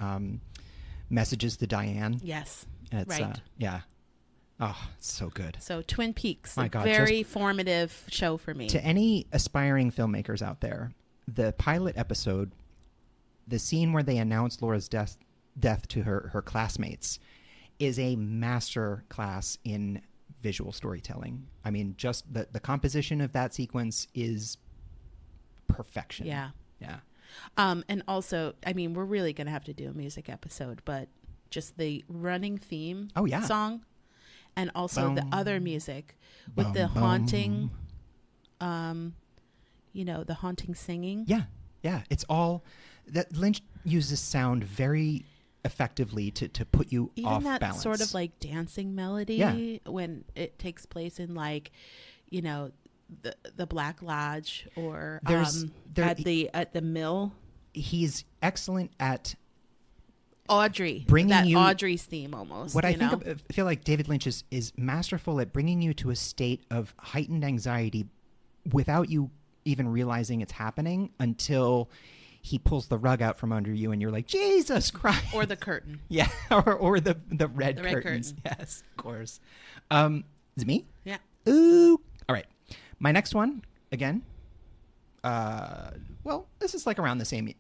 messages to Diane. Yes. It's, right. Yeah. Oh, it's so good. So Twin Peaks, My God, very formative show for me. To any aspiring filmmakers out there, the pilot episode, the scene where they announce Laura's death to her classmates, is a master class in visual storytelling. I mean, just the composition of that sequence is perfection. Yeah. Yeah. And also, I mean, we're really going to have to do a music episode, but just the running theme song, and also the other music with the haunting, the haunting singing. Yeah. Yeah. It's all that Lynch uses sound very effectively to put you even off that balance. Sort of like dancing melody when it takes place in like, the Black Lodge or at the mill. He's excellent at bringing Audrey's theme almost. What I feel like David Lynch is masterful at bringing you to a state of heightened anxiety without you even realizing it's happening until he pulls the rug out from under you and you're like, Jesus Christ. Or the curtain. Yeah, or the red curtains. Curtain. Yes, of course. Is it me? Yeah. Ooh. All right. My next one, again, this is like around the same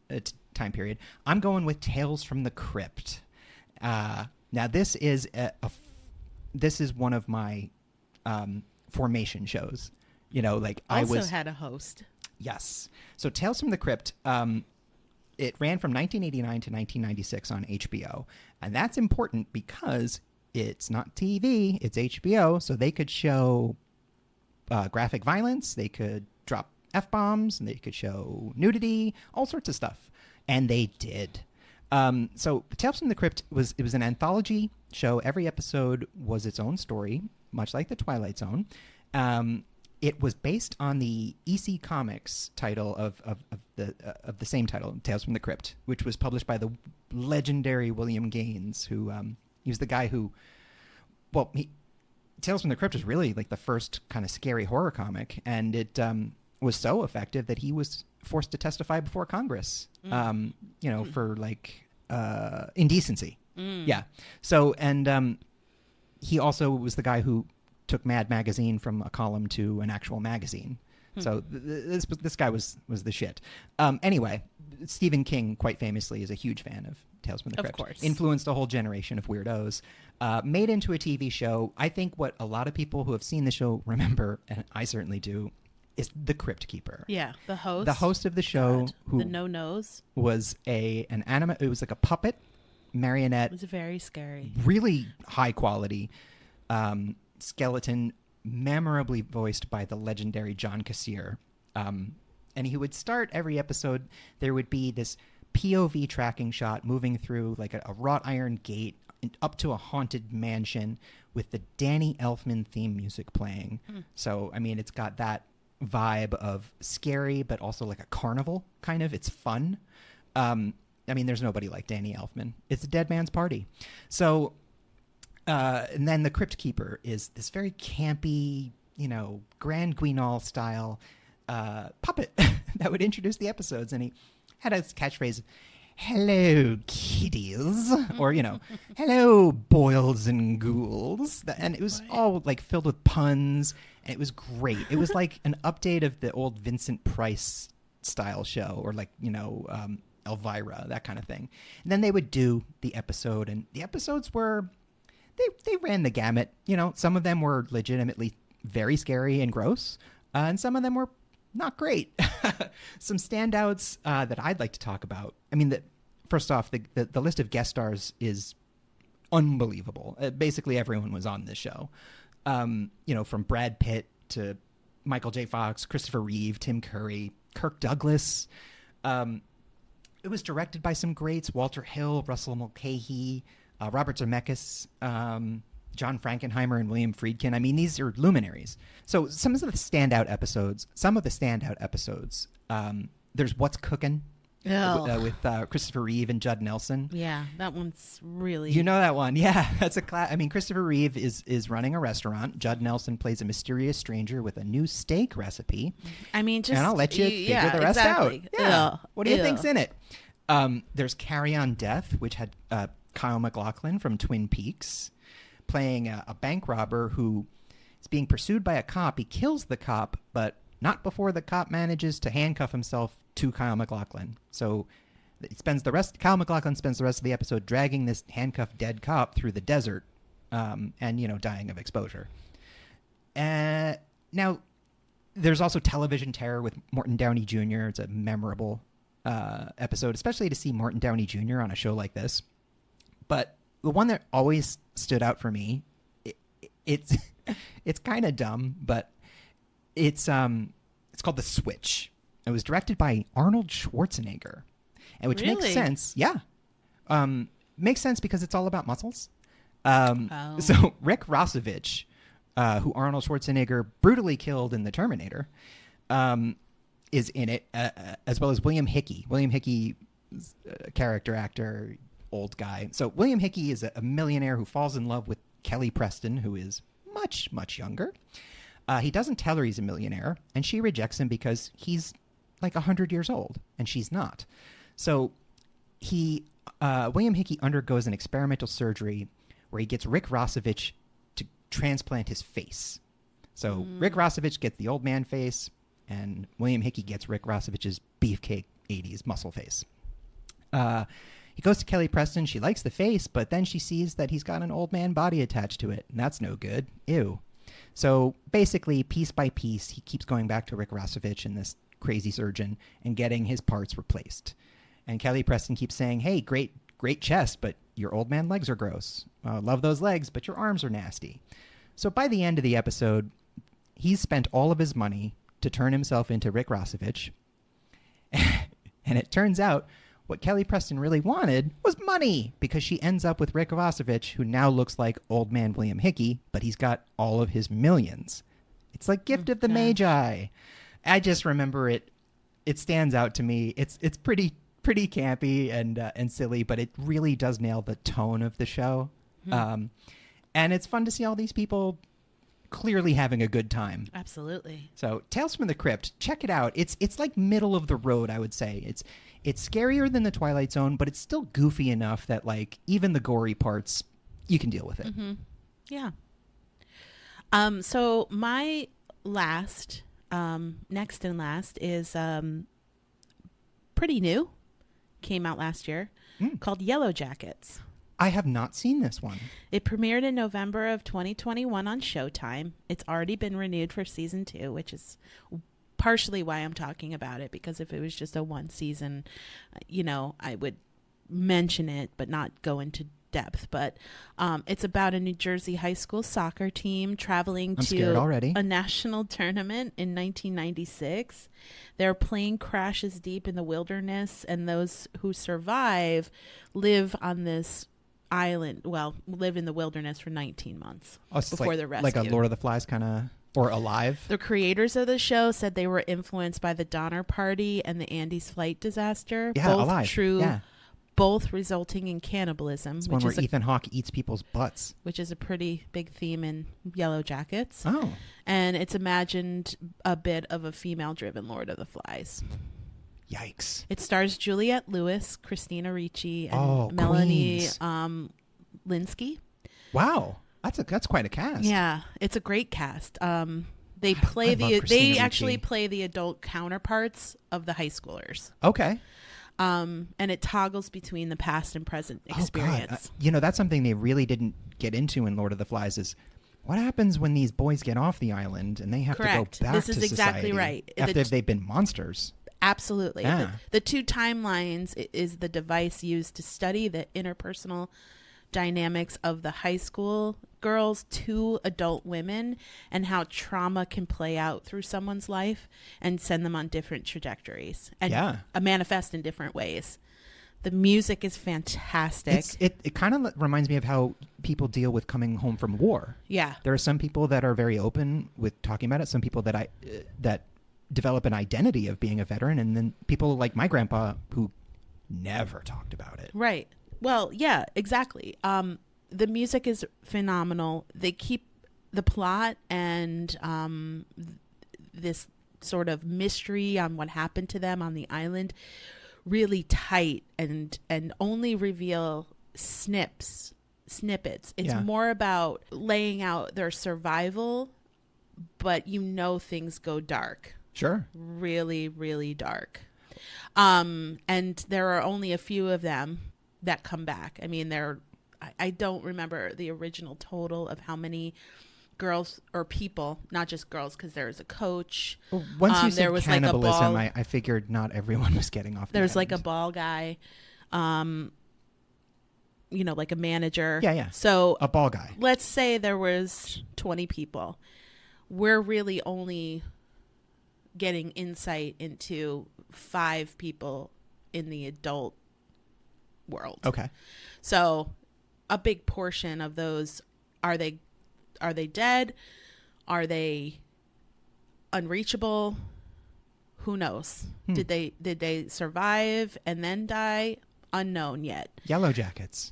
time period. I'm going with Tales from the Crypt. Now, this is this is one of my formation shows. I had a host. Yes. So Tales from the Crypt, it ran from 1989 to 1996 on HBO. And that's important because it's not TV, it's HBO. So they could show graphic violence, they could drop F-bombs, and they could show nudity, all sorts of stuff. And they did. So Tales from the Crypt was an anthology show. Every episode was its own story, much like The Twilight Zone. It was based on the EC Comics title of the same title, Tales from the Crypt, which was published by the legendary William Gaines, who he was the guy who, Tales from the Crypt was really like the first kind of scary horror comic, and it was so effective that he was forced to testify before Congress, for like indecency. Yeah. So, and he also was the guy who took Mad Magazine from a column to an actual magazine. So this guy was the shit. Anyway, Stephen King, quite famously, is a huge fan of Tales from the Crypt. Of course. Influenced a whole generation of weirdos. Made into a TV show. I think what a lot of people who have seen the show remember, and I certainly do, is the Crypt Keeper. Yeah, the host. The host of the show, God, who the no nose, was an anime. It was like a puppet marionette. It was very scary. Really high quality skeleton, memorably voiced by the legendary John Kassir. And he would start every episode. There would be this POV tracking shot moving through like a wrought iron gate up to a haunted mansion with the Danny Elfman theme music playing. So, I mean, it's got that vibe of scary, but also like a carnival kind of. It's fun. I mean, there's nobody like Danny Elfman. It's a dead man's party. So, and then the Crypt Keeper is this very campy, Grand Guignol style puppet that would introduce the episodes. And he had a catchphrase, "Hello, kiddies," or, "Hello, boils and ghouls." And it was all like filled with puns, and it was great. It was like an update of the old Vincent Price style show, or like, Elvira, that kind of thing. And then they would do the episode, and the episodes were, they ran the gamut. Some of them were legitimately very scary and gross, and some of them were not great. Some standouts that I'd like to talk about. I mean, first off, the list of guest stars is unbelievable. Basically, everyone was on this show. From Brad Pitt to Michael J. Fox, Christopher Reeve, Tim Curry, Kirk Douglas. It was directed by some greats: Walter Hill, Russell Mulcahy, Robert Zemeckis, John Frankenheimer, and William Friedkin. I mean, these are luminaries. So some of the standout episodes, there's What's Cookin'? With Christopher Reeve and Judd Nelson. Yeah, that one's really... You know that one. Yeah, that's a class. I mean, Christopher Reeve is running a restaurant. Judd Nelson plays a mysterious stranger with a new steak recipe. I mean, just... And I'll let you figure the rest out. Yeah. What do you think's in it? There's Carry On Death, which had Kyle MacLachlan from Twin Peaks playing a bank robber who is being pursued by a cop. He kills the cop, but not before the cop manages to handcuff himself to Kyle MacLachlan. So Kyle MacLachlan spends the rest of the episode dragging this handcuffed dead cop through the desert, and dying of exposure. Now, there's also Television Terror with Morton Downey Jr. It's a memorable episode, especially to see Morton Downey Jr. on a show like this. But the one that always stood out for me, it's kind of dumb, but it's called The Switch. It was directed by Arnold Schwarzenegger, and which makes sense. Yeah, makes sense because it's all about muscles. So Rick Rossovich, who Arnold Schwarzenegger brutally killed in The Terminator, is in it, as well as William Hickey. William Hickey, character actor, old guy. So William Hickey is a millionaire who falls in love with Kelly Preston, who is much, much younger. He doesn't tell her he's a millionaire, and she rejects him because he's like 100 years old, and she's not. So William Hickey undergoes an experimental surgery where he gets Rick Rossovich to transplant his face. So Rick Rossovich gets the old man face, and William Hickey gets Rick Rossovich's beefcake 80s muscle face. He goes to Kelly Preston. She likes the face, but then she sees that he's got an old man body attached to it, and that's no good. Ew. So basically, piece by piece, he keeps going back to Rick Rossovich and this crazy surgeon and getting his parts replaced. And Kelly Preston keeps saying, "Hey, great chest, but your old man legs are gross. Love those legs, but your arms are nasty." So by the end of the episode, he's spent all of his money to turn himself into Rick Rossovich. And it turns out what Kelly Preston really wanted was money, because she ends up with Rick Rossovich, who now looks like old man William Hickey, but he's got all of his millions. It's like Gift of the Magi. I just remember it. It stands out to me. It's pretty campy and silly, but it really does nail the tone of the show. And it's fun to see all these people clearly having a good time. Absolutely. So Tales from the Crypt, check it out. It's like middle of the road, I would say. It's scarier than the Twilight Zone, but it's still goofy enough that like even the gory parts, you can deal with it. Mm-hmm. Yeah. So my last, next and last is pretty new. Came out last year, called Yellow Jackets. I have not seen this one. It premiered in November of 2021 on Showtime. It's already been renewed for season 2, which is partially why I'm talking about it, because if it was just a one season, I would mention it but not go into depth. But it's about a New Jersey high school soccer team traveling to a national tournament in 1996. Their plane crashes deep in the wilderness, and those who survive live on this island, live in the wilderness for 19 months before they're rescued. Like a Lord of the Flies kind of, or Alive? The creators of the show said they were influenced by the Donner Party and the Andes Flight disaster. Yeah, both Alive. true. Yeah. Both resulting in cannibalism. It's one where Ethan Hawke eats people's butts. Which is a pretty big theme in Yellow Jackets. Oh. And it's imagined a bit of a female-driven Lord of the Flies. Yikes. It stars Juliette Lewis, Christina Ricci, and Melanie Linsky. Wow. That's quite a cast. Yeah, it's a great cast. They actually play the adult counterparts of the high schoolers. Okay. And it toggles between the past and present experience. Oh, God. That's something they really didn't get into in Lord of the Flies is what happens when these boys get off the island and they have to go back to society. This is exactly right. After they've been monsters. Absolutely. Yeah. The two timelines is the device used to study the interpersonal dynamics of the high school girls to adult women and how trauma can play out through someone's life and send them on different trajectories and manifest in different ways. The music is fantastic. It kind of reminds me of how people deal with coming home from war. Yeah. There are some people that are very open with talking about it. Some people that develop an identity of being a veteran, and then people like my grandpa who never talked about it. Right. Well, yeah, exactly. The music is phenomenal. They keep the plot and this sort of mystery on what happened to them on the island really tight and only reveal snippets. It's more about laying out their survival, but things go dark. Sure. Really, really dark. And there are only a few of them that come back. I mean, I don't remember the original total of how many girls or people, not just girls, because there was a coach. Well, once you said cannibalism, like I figured not everyone was getting off the There's island. like a ball guy, like a manager. Yeah. So a ball guy. Let's say there was 20 people. We're really only getting insight into 5 people in the adult world. Okay. So a big portion of those, are they dead? Are they unreachable? Who knows? Did they survive and then die? Unknown yet. Yellow Jackets.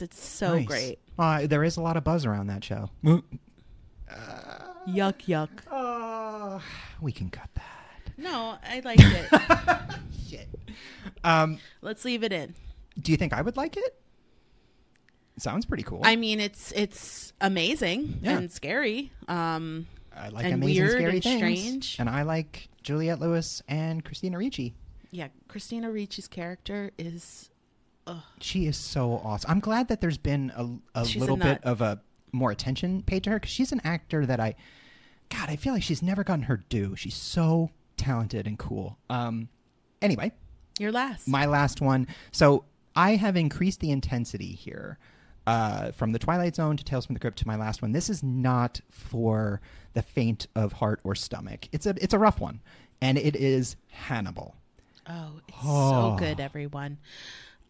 It's so nice. great. There is a lot of buzz around that show. Yuck. Oh, we can cut that. No, I liked it. Shit. Let's leave it in. Do you think I would like it? Sounds pretty cool. I mean, it's amazing and scary. I like and amazing, weird scary and things. Strange. And I like Juliette Lewis and Christina Ricci. Yeah, Christina Ricci's character is... She is so awesome. I'm glad that there's been a little bit of a more attention paid to her, because she's an actor that I feel like she's never gotten her due. She's so talented and cool. Anyway. Your last. My last one. So I have increased the intensity here from the Twilight Zone to Tales from the Crypt to my last one. This is not for the faint of heart or stomach. It's a rough one, and it is Hannibal. Oh, it's so good, everyone.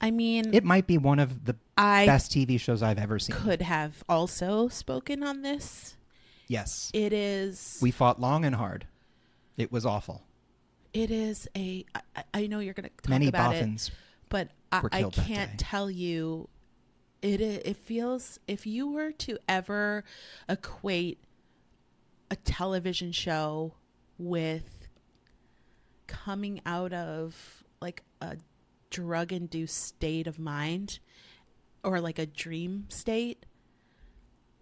I mean, it might be one of the best TV shows I've ever seen. Could have also spoken on this. Yes. It is. We fought long and hard. It was awful. It is I know you're going to talk Many about Boffins it, but I can't tell you. It feels, if you were to ever equate a television show with coming out of like a drug-induced state of mind or like a dream state,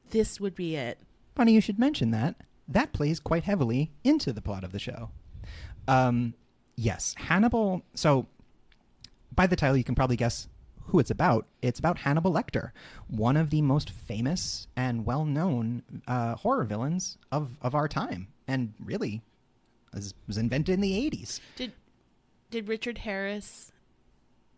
this would be it. Funny you should mention that. That plays quite heavily into the plot of the show. Yes, Hannibal. So by the title, you can probably guess who it's about. It's about Hannibal Lecter, one of the most famous and well-known horror villains of our time, and really was invented in the 80s. Did Richard Harris,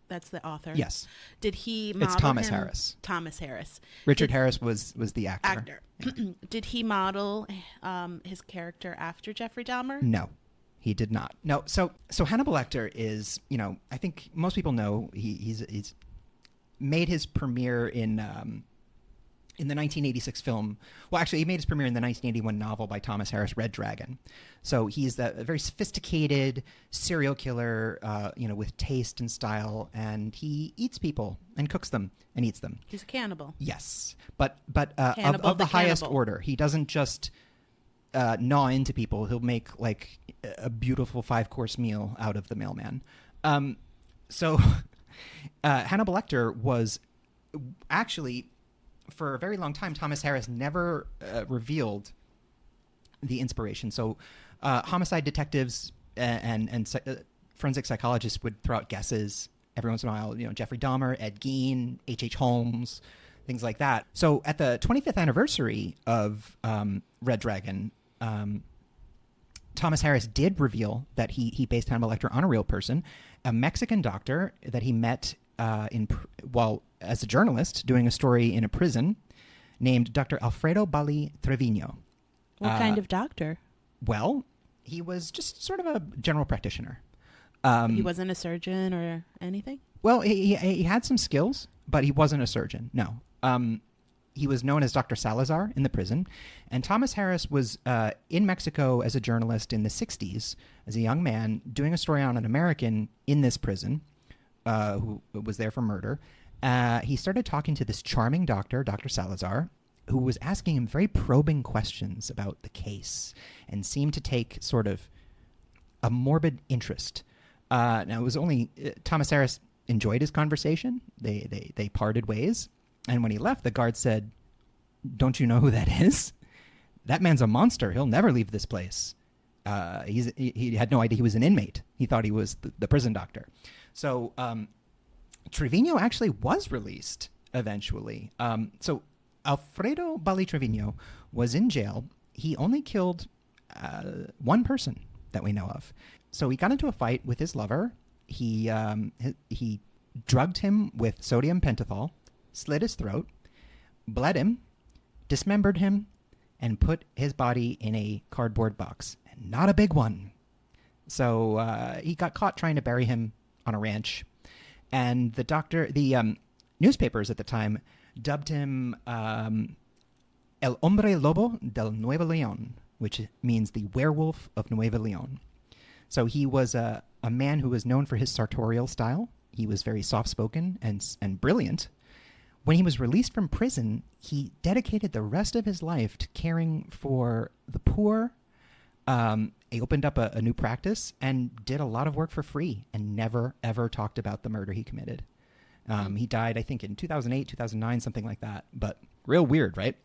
that's the author? Yes. Did he model It's Thomas him? Harris. Thomas Harris. Richard Harris was the actor. Yeah. Did he model his character after Jeffrey Dahmer? No, he did not. No. So Hannibal Lecter is, I think most people know he's made his premiere in the 1986 film. Well, actually, he made his premiere in the 1981 novel by Thomas Harris, Red Dragon. So he's a very sophisticated serial killer, with taste and style, and he eats people and cooks them and eats them. He's a cannibal. Yes, but Hannibal of the highest cannibal. order. He doesn't just gnaw into people. He'll make like a beautiful 5-course meal out of the mailman. So Hannibal Lecter was actually, for a very long time, Thomas Harris never revealed the inspiration. So homicide detectives and forensic psychologists would throw out guesses every once in a while. Jeffrey Dahmer, Ed Gein, H.H. Holmes, things like that. So at the 25th anniversary of Red Dragon, Thomas Harris did reveal that he based Hannibal Lecter on a real person, a Mexican doctor that he met while as a journalist doing a story in a prison, named Dr. Alfredo Bali Trevino. What kind of doctor? Well, he was just sort of a general practitioner. He wasn't a surgeon or anything? Well, he had some skills, but he wasn't a surgeon, no. He was known as Dr. Salazar in the prison, and Thomas Harris was in Mexico as a journalist in the 60s, as a young man, doing a story on an American in this prison who was there for murder. He started talking to this charming doctor, Dr. Salazar, who was asking him very probing questions about the case and seemed to take sort of a morbid interest. Now, it was only Thomas Harris enjoyed his conversation. They parted ways. And when he left, the guard said, "Don't you know who that is? That man's a monster. He'll never leave this place." He had no idea he was an inmate. He thought he was the prison doctor. So Trevino actually was released eventually. So Alfredo Bali Trevino was in jail. He only killed one person that we know of. So he got into a fight with his lover. He drugged him with sodium pentothal, slit his throat, bled him, dismembered him, and put his body in a cardboard box. And not a big one. So he got caught trying to bury him on a ranch. And the newspapers at the time dubbed him El Hombre Lobo del Nuevo León, which means the werewolf of Nuevo León. So he was a man who was known for his sartorial style. He was very soft-spoken and brilliant. When he was released from prison, he dedicated the rest of his life to caring for the poor. He opened up a new practice and did a lot of work for free and never, ever talked about the murder he committed. He died, I think, in 2008, 2009, something like that. But real weird, right?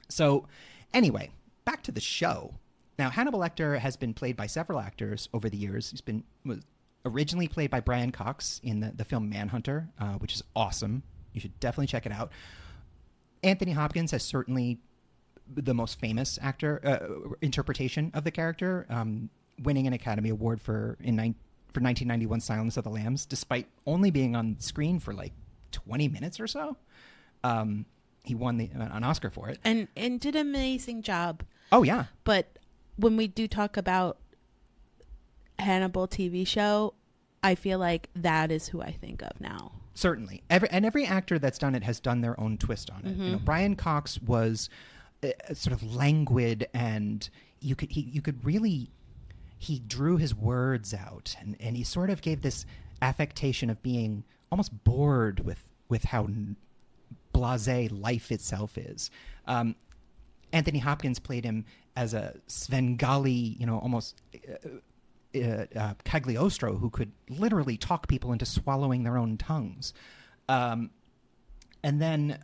So anyway, back to the show. Now, Hannibal Lecter has been played by several actors over the years. Was originally played by Brian Cox in the film Manhunter, which is awesome. You should definitely check it out. Anthony Hopkins has certainly the most famous interpretation of the character, winning an Academy Award for 1991 Silence of the Lambs, despite only being on screen for like 20 minutes or so. He won an Oscar for it. And did an amazing job. Oh, yeah. But when we do talk about Hannibal TV show, I feel like that is who I think of now. Certainly. Every actor that's done it has done their own twist on it. Mm-hmm. Brian Cox was sort of languid, and you could really, he drew his words out, and he sort of gave this affectation of being almost bored with how blasé life itself is. Anthony Hopkins played him as a Svengali, almost Cagliostro, who could literally talk people into swallowing their own tongues. And then,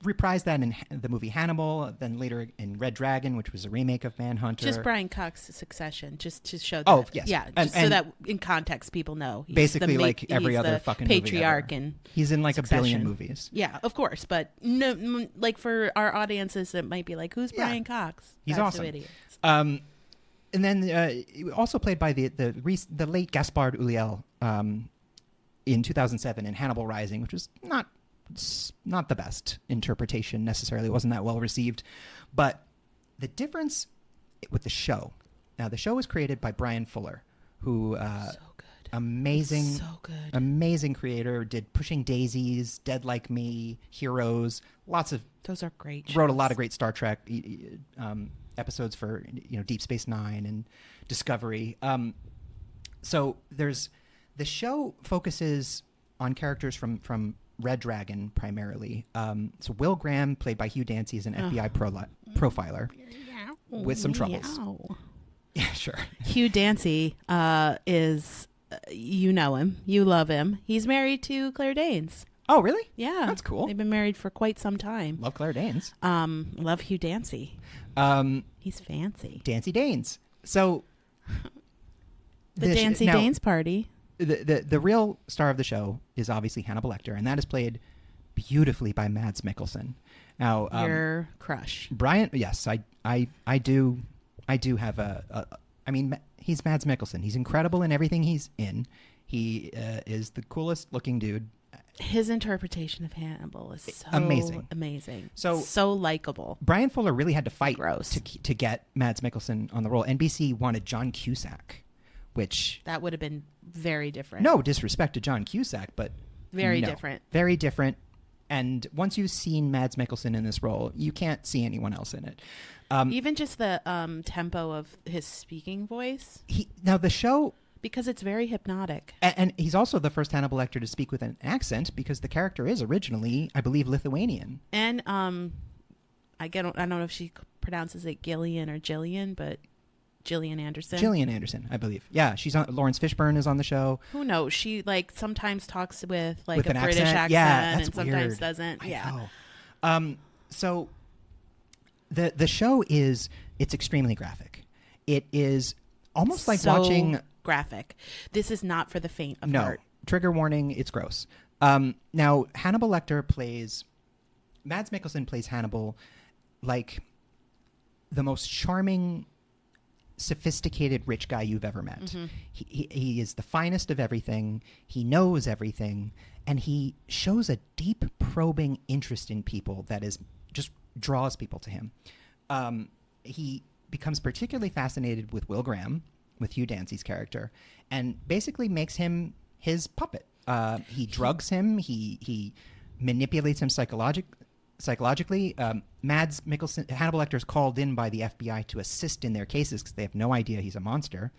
reprised that in the movie Hannibal, then later in Red Dragon, which was a remake of Manhunter. Just Brian Cox's Succession, just to show that. Oh, yes. Yeah, And so that in context people know. He's basically like every he's other the fucking patriarch movie ever. and He's in like Succession. a billion movies. Yeah, of course. But no, like for our audiences, it might be like, who's Yeah. Brian Cox? He's That's awesome. who it is. And then also played by the late Gaspard Ulliel in 2007 in Hannibal Rising, which was not the best interpretation necessarily. It wasn't that well received. But the difference with the show, now the show was created by Brian Fuller, who So good. amazing So good. creator, did Pushing Daisies, Dead Like Me, Heroes, Those are great. wrote a shows. lot of great Star Trek episodes for Deep Space Nine and Discovery. So the show focuses on characters from Red Dragon primarily. So Will Graham, played by Hugh Dancy, is an FBI profiler with some troubles. Meow. Yeah, sure. Hugh Dancy is, you know him, you love him. He's married to Claire Danes. Oh, really? Yeah, That's cool. They've been married for quite some time. Love Claire Danes. Love Hugh Dancy. He's fancy. Dancy Danes. So The Dancy now, Danes party. The real star of the show is obviously Hannibal Lecter, and that is played beautifully by Mads Mikkelsen. Now, Your crush. Brian, yes, I do have I mean, he's Mads Mikkelsen. He's incredible in everything he's in. He is the coolest looking dude. His interpretation of Hannibal is so Amazing. So likable. Brian Fuller really had to fight Gross. to get Mads Mikkelsen on the role. NBC wanted John Cusack, which That would have been very different. no disrespect to John Cusack, but Very no. different. Very different. And once you've seen Mads Mikkelsen in this role, you can't see anyone else in it. Even just the tempo of his speaking voice, Now the show, because it's very hypnotic. and he's also the first Hannibal Lecter to speak with an accent, because the character is originally, I believe, Lithuanian. And I don't know if she pronounces it Gillian or Jillian, but Gillian Anderson. Gillian Anderson, I believe. Yeah, she's on. Lawrence Fishburne is on the show. Who knows? She sometimes talks with a With an British accent, Yeah, that's and sometimes weird. doesn't. I Yeah. know. So the show it's extremely graphic. It is almost like So watching. graphic. This is not for the faint of No, heart. trigger warning. It's gross. Now Hannibal Lecter Mads Mikkelsen plays Hannibal like the most charming, sophisticated rich guy you've ever met. Mm-hmm. He is the finest of everything. He knows everything, and he shows a deep, probing interest in people that just draws people to him. He becomes particularly fascinated with Will Graham, with Hugh Dancy's character, and basically makes him his puppet. He drugs him. He manipulates him psychologically. Mads Mikkelsen, Hannibal Lecter, is called in by the FBI to assist in their cases because they have no idea he's a monster.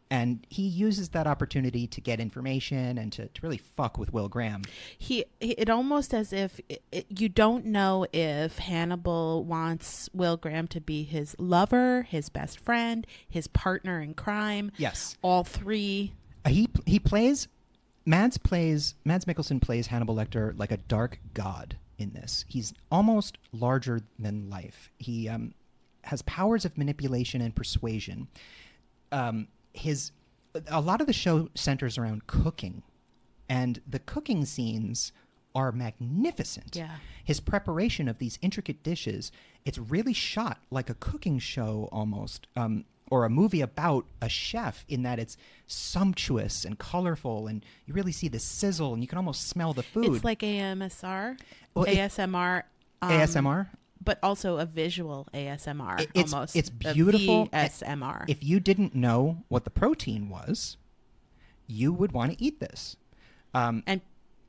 And he uses that opportunity to get information and to really fuck with Will Graham. It almost as if you don't know if Hannibal wants Will Graham to be his lover, his best friend, his partner in crime. Yes. All three. Mads Mikkelsen plays Hannibal Lecter like a dark god in this. He's almost larger than life. He has powers of manipulation and persuasion. A lot of the show centers around cooking, and the cooking scenes are magnificent. Yeah. His preparation of these intricate dishes, it's really shot like a cooking show almost, or a movie about a chef, in that it's sumptuous and colorful, and you really see the sizzle, and you can almost smell the food. It's like ASMR. Well, ASMR? But also a visual ASMR. Almost. It's beautiful. ASMR. If you didn't know what the protein was, you would want to eat this. And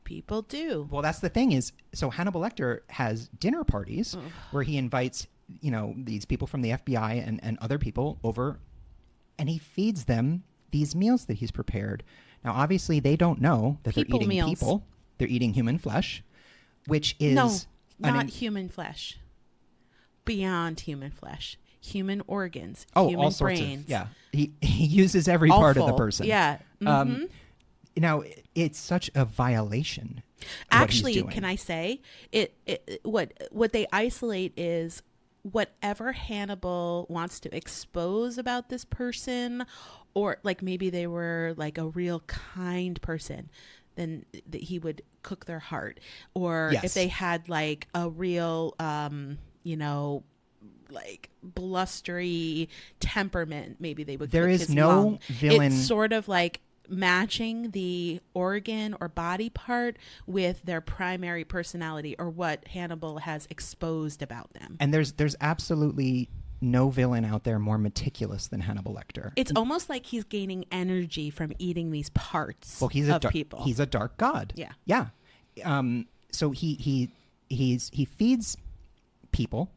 people do. Well, that's the thing is, so Hannibal Lecter has dinner parties where he invites, these people from the FBI and other people over, and he feeds them these meals that he's prepared. Now, obviously, they don't know that they're eating meals. people. They're eating human flesh, which is... No, not human flesh. beyond human flesh, human organs, Oh, human all sorts brains. of, yeah. He uses every part of the Awful. person. Yeah. Mhm. Now, it's such a violation. Actually, what he's can doing. I say what they isolate is whatever Hannibal wants to expose about this person, or like maybe they were like a real kind person, then that he would cook their heart, or Yes. if they had like a real like blustery temperament, maybe they would There cook is his no lung. villain- It's sort of like matching the organ or body part with their primary personality, or what Hannibal has exposed about them. And there's absolutely no villain out there more meticulous than Hannibal Lecter. It's almost like he's gaining energy from eating these parts Well, he's of a people. he's a dark god. Yeah. Yeah. So he feeds people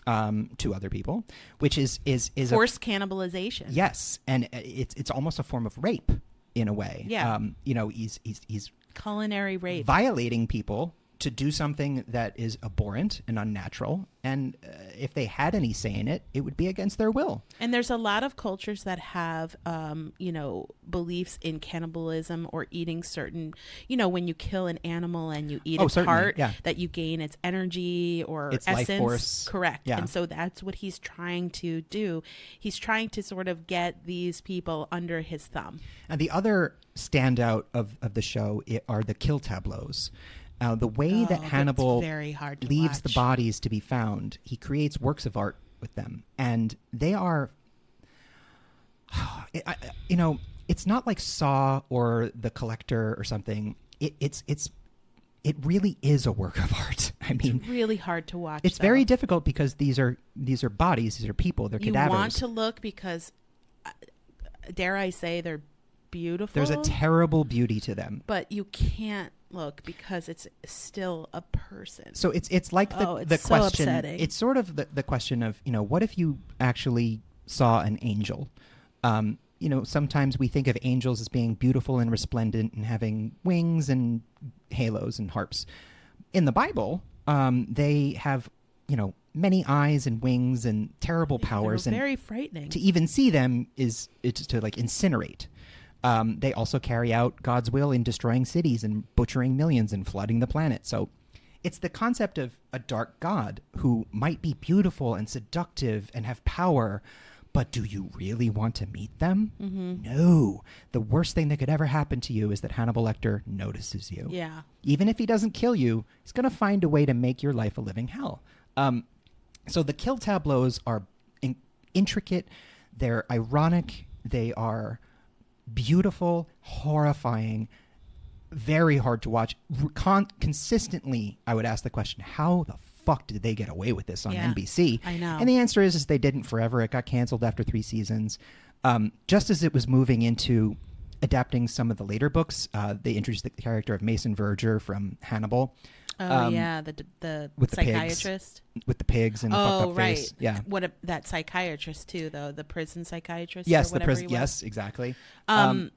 to other people, which is Forced cannibalization. yes, and it's almost a form of rape in a way. Yeah. He's Culinary rape. violating people to do something that is abhorrent and unnatural, and if they had any say in it, it would be against their will. And there's a lot of cultures that have, beliefs in cannibalism or eating certain, when you kill an animal and you eat its certainly, heart, yeah. that you gain its energy or Its life essence. force. Correct. Yeah. And so that's what he's trying to do. He's trying to sort of get these people under his thumb. And the other standout of the show are the kill tableaus. The way that Oh, Hannibal that's very hard to leaves the watch. bodies to be found, he creates works of art with them, and they are, it's not like Saw or The Collector or something. It really is a work of art. I mean, It's really hard to watch. it's though. very difficult because these are bodies, these are people, they're You cadavers. want to look because, dare I say, they're beautiful. There's a terrible beauty to them. but you can't look because it's still a person. So it's like Oh, the it's so question. upsetting. It's sort of the question of, what if you actually saw an angel? Sometimes we think of angels as being beautiful and resplendent and having wings and halos and harps. In the Bible, they have, many eyes and wings and terrible powers, They're and very frightening. to even see them it's to like incinerate. They also carry out God's will in destroying cities and butchering millions and flooding the planet. So it's the concept of a dark god who might be beautiful and seductive and have power, but do you really want to meet them? Mm-hmm. No. The worst thing that could ever happen to you is that Hannibal Lecter notices you. Yeah. Even if he doesn't kill you, he's going to find a way to make your life a living hell. So the kill tableaus are intricate, they're ironic, they are beautiful, horrifying, very hard to watch. Consistently, I would ask the question, how the fuck did they get away with this on Yeah, NBC? I know. And the answer is they didn't forever. It got canceled after 3 seasons. Just as it was moving into adapting some of the later books, they introduced the character of Mason Verger from Hannibal. Oh yeah, the with the pigs. psychiatrist. With the pigs and the fucked Oh up right. face. Yeah. That psychiatrist too, though, the prison psychiatrist. Yes, or the whatever prison. he was. Yes, exactly. Um,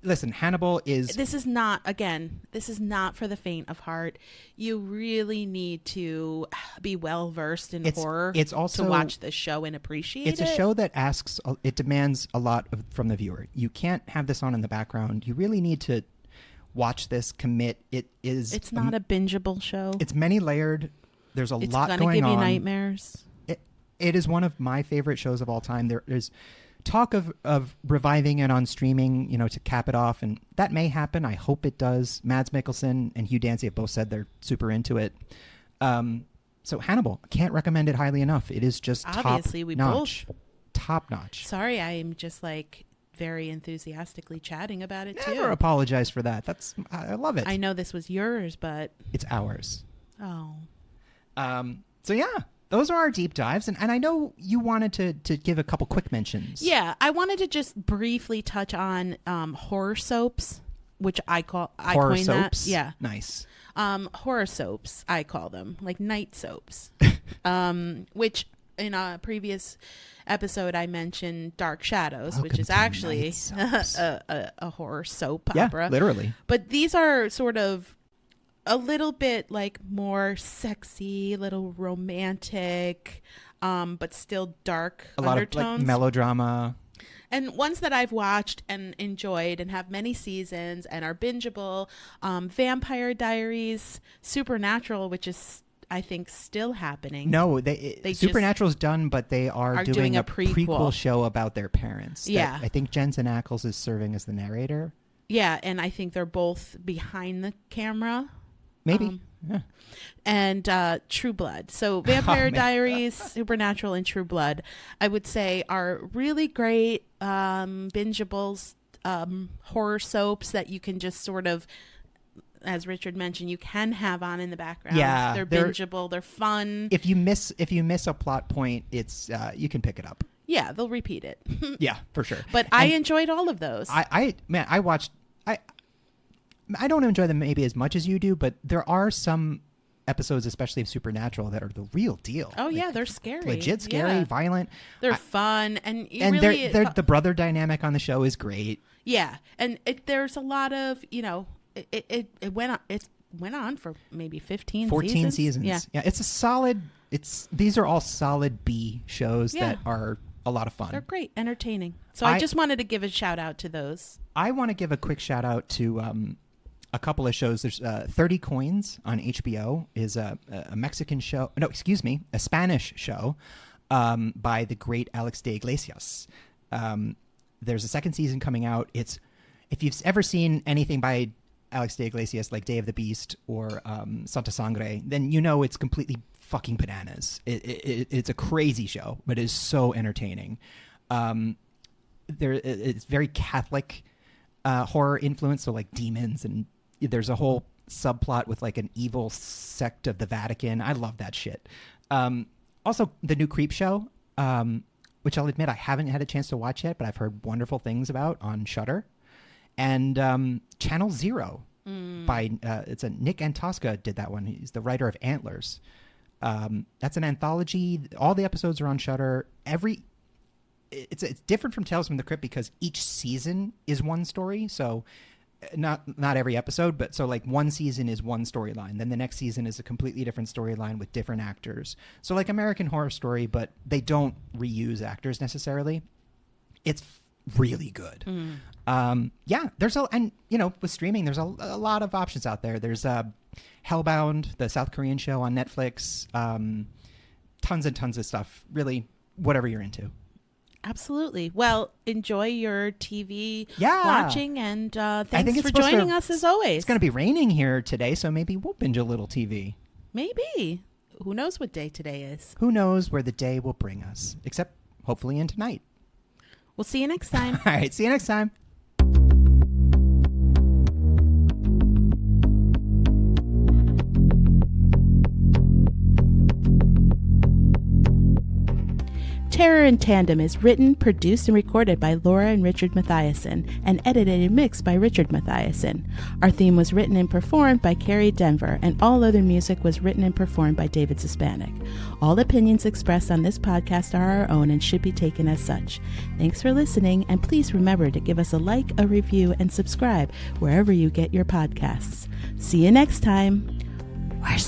Listen, Hannibal is This is not for the faint of heart. You really need to be well versed in horror. It's also to watch the show and appreciate it. It's a show that it demands a lot from the viewer. You can't have this on in the background. You really need to watch this, commit. It's not a bingeable show. It's many layered. There's It's lot gonna going give on. you nightmares. It is one of my favorite shows of all time. There's talk of reviving it on streaming, to cap it off, and that may happen. I hope it does. Mads Mikkelsen and Hugh Dancy have both said they're super into it. So Hannibal, can't recommend it highly enough. It is just Obviously, we top-notch. both. Top-notch. Sorry, I'm just like very enthusiastically chatting about it too. Never apologize for that. I love it. I know this was yours, but It's ours. oh, So yeah, those are our deep dives, and I know you wanted to give a couple quick mentions. yeah. I wanted to just briefly touch on horror soaps, which I Horror coined soaps. that. Yeah, Nice. horror soaps. I call them like night soaps. Which in a previous episode I mentioned Dark Shadows, Welcome which is to actually night soaps. a horror soap Yeah, opera. literally. But these are sort of a little bit like more sexy, little romantic, but still dark A lot undertones. of like melodrama. And ones that I've watched and enjoyed and have many seasons and are bingeable, Vampire Diaries, Supernatural, which is, I think, still happening. No, Supernatural's done, but they are doing a prequel show about their parents. Yeah. I think Jensen Ackles is serving as the narrator. Yeah, and I think they're both behind the camera. Maybe. Yeah. And True Blood. So Vampire Diaries, Supernatural, and True Blood, I would say, are really great bingeables, horror soaps that you can just sort of, as Richard mentioned, you can have on in the background. Yeah, they're bingeable. They're fun. If you miss a plot point, it's you can pick it up. Yeah, they'll repeat it. Yeah, for sure. But I enjoyed all of those. I watched. I don't enjoy them maybe as much as you do, but there are some episodes, especially of Supernatural, that are the real deal. Oh, yeah, they're scary. Legit scary, violent. They're fun. And really, the brother dynamic on the show is great. Yeah. And there's a lot of, it went on for maybe 14 seasons. Yeah, it's a solid, these are all solid B shows that are a lot of fun. They're great, entertaining. So I just wanted to give a shout out to those. I want to give a quick shout out to a couple of shows. There's 30 Coins on HBO is a Mexican show. No, excuse me, a Spanish show by the great Alex de Iglesias. There's a second season coming out. If you've ever seen anything by Alex de Iglesias, like Day of the Beast or Santa Sangre, then you know it's completely fucking bananas. It's a crazy show, but it is so entertaining. It's very Catholic horror influence, so like demons, and there's a whole subplot with like an evil sect of the Vatican. I love that shit. Also, the new Creep Show, which I'll admit I haven't had a chance to watch yet, but I've heard wonderful things about on Shudder. And Channel Zero by it's a Nick Antosca did that one. He's the writer of Antlers. That's an anthology. All the episodes are on Shudder. It's different from Tales from the Crypt because each season is one story. So not every episode, but so like one season is one storyline. Then the next season is a completely different storyline with different actors. So like American Horror Story, but they don't reuse actors necessarily. It's really good. With streaming, there's a lot of options out there. There's Hellbound, the South Korean show on Netflix. Tons and tons of stuff. Really, whatever you're into. Absolutely. Well, enjoy your TV watching, and thanks for joining us as always. It's going to be raining here today, so maybe we'll binge a little TV. Maybe. Who knows what day today is? Who knows where the day will bring us, except hopefully in tonight. We'll see you next time. All right, see you next time. Terror in Tandem is written, produced, and recorded by Laura and Richard Mathiasen, and edited and mixed by Richard Mathiasen. Our theme was written and performed by Carrie Denver, and all other music was written and performed by David Hispanic. All opinions expressed on this podcast are our own and should be taken as such. Thanks for listening, and please remember to give us a like, a review, and subscribe wherever you get your podcasts. See you next time. We're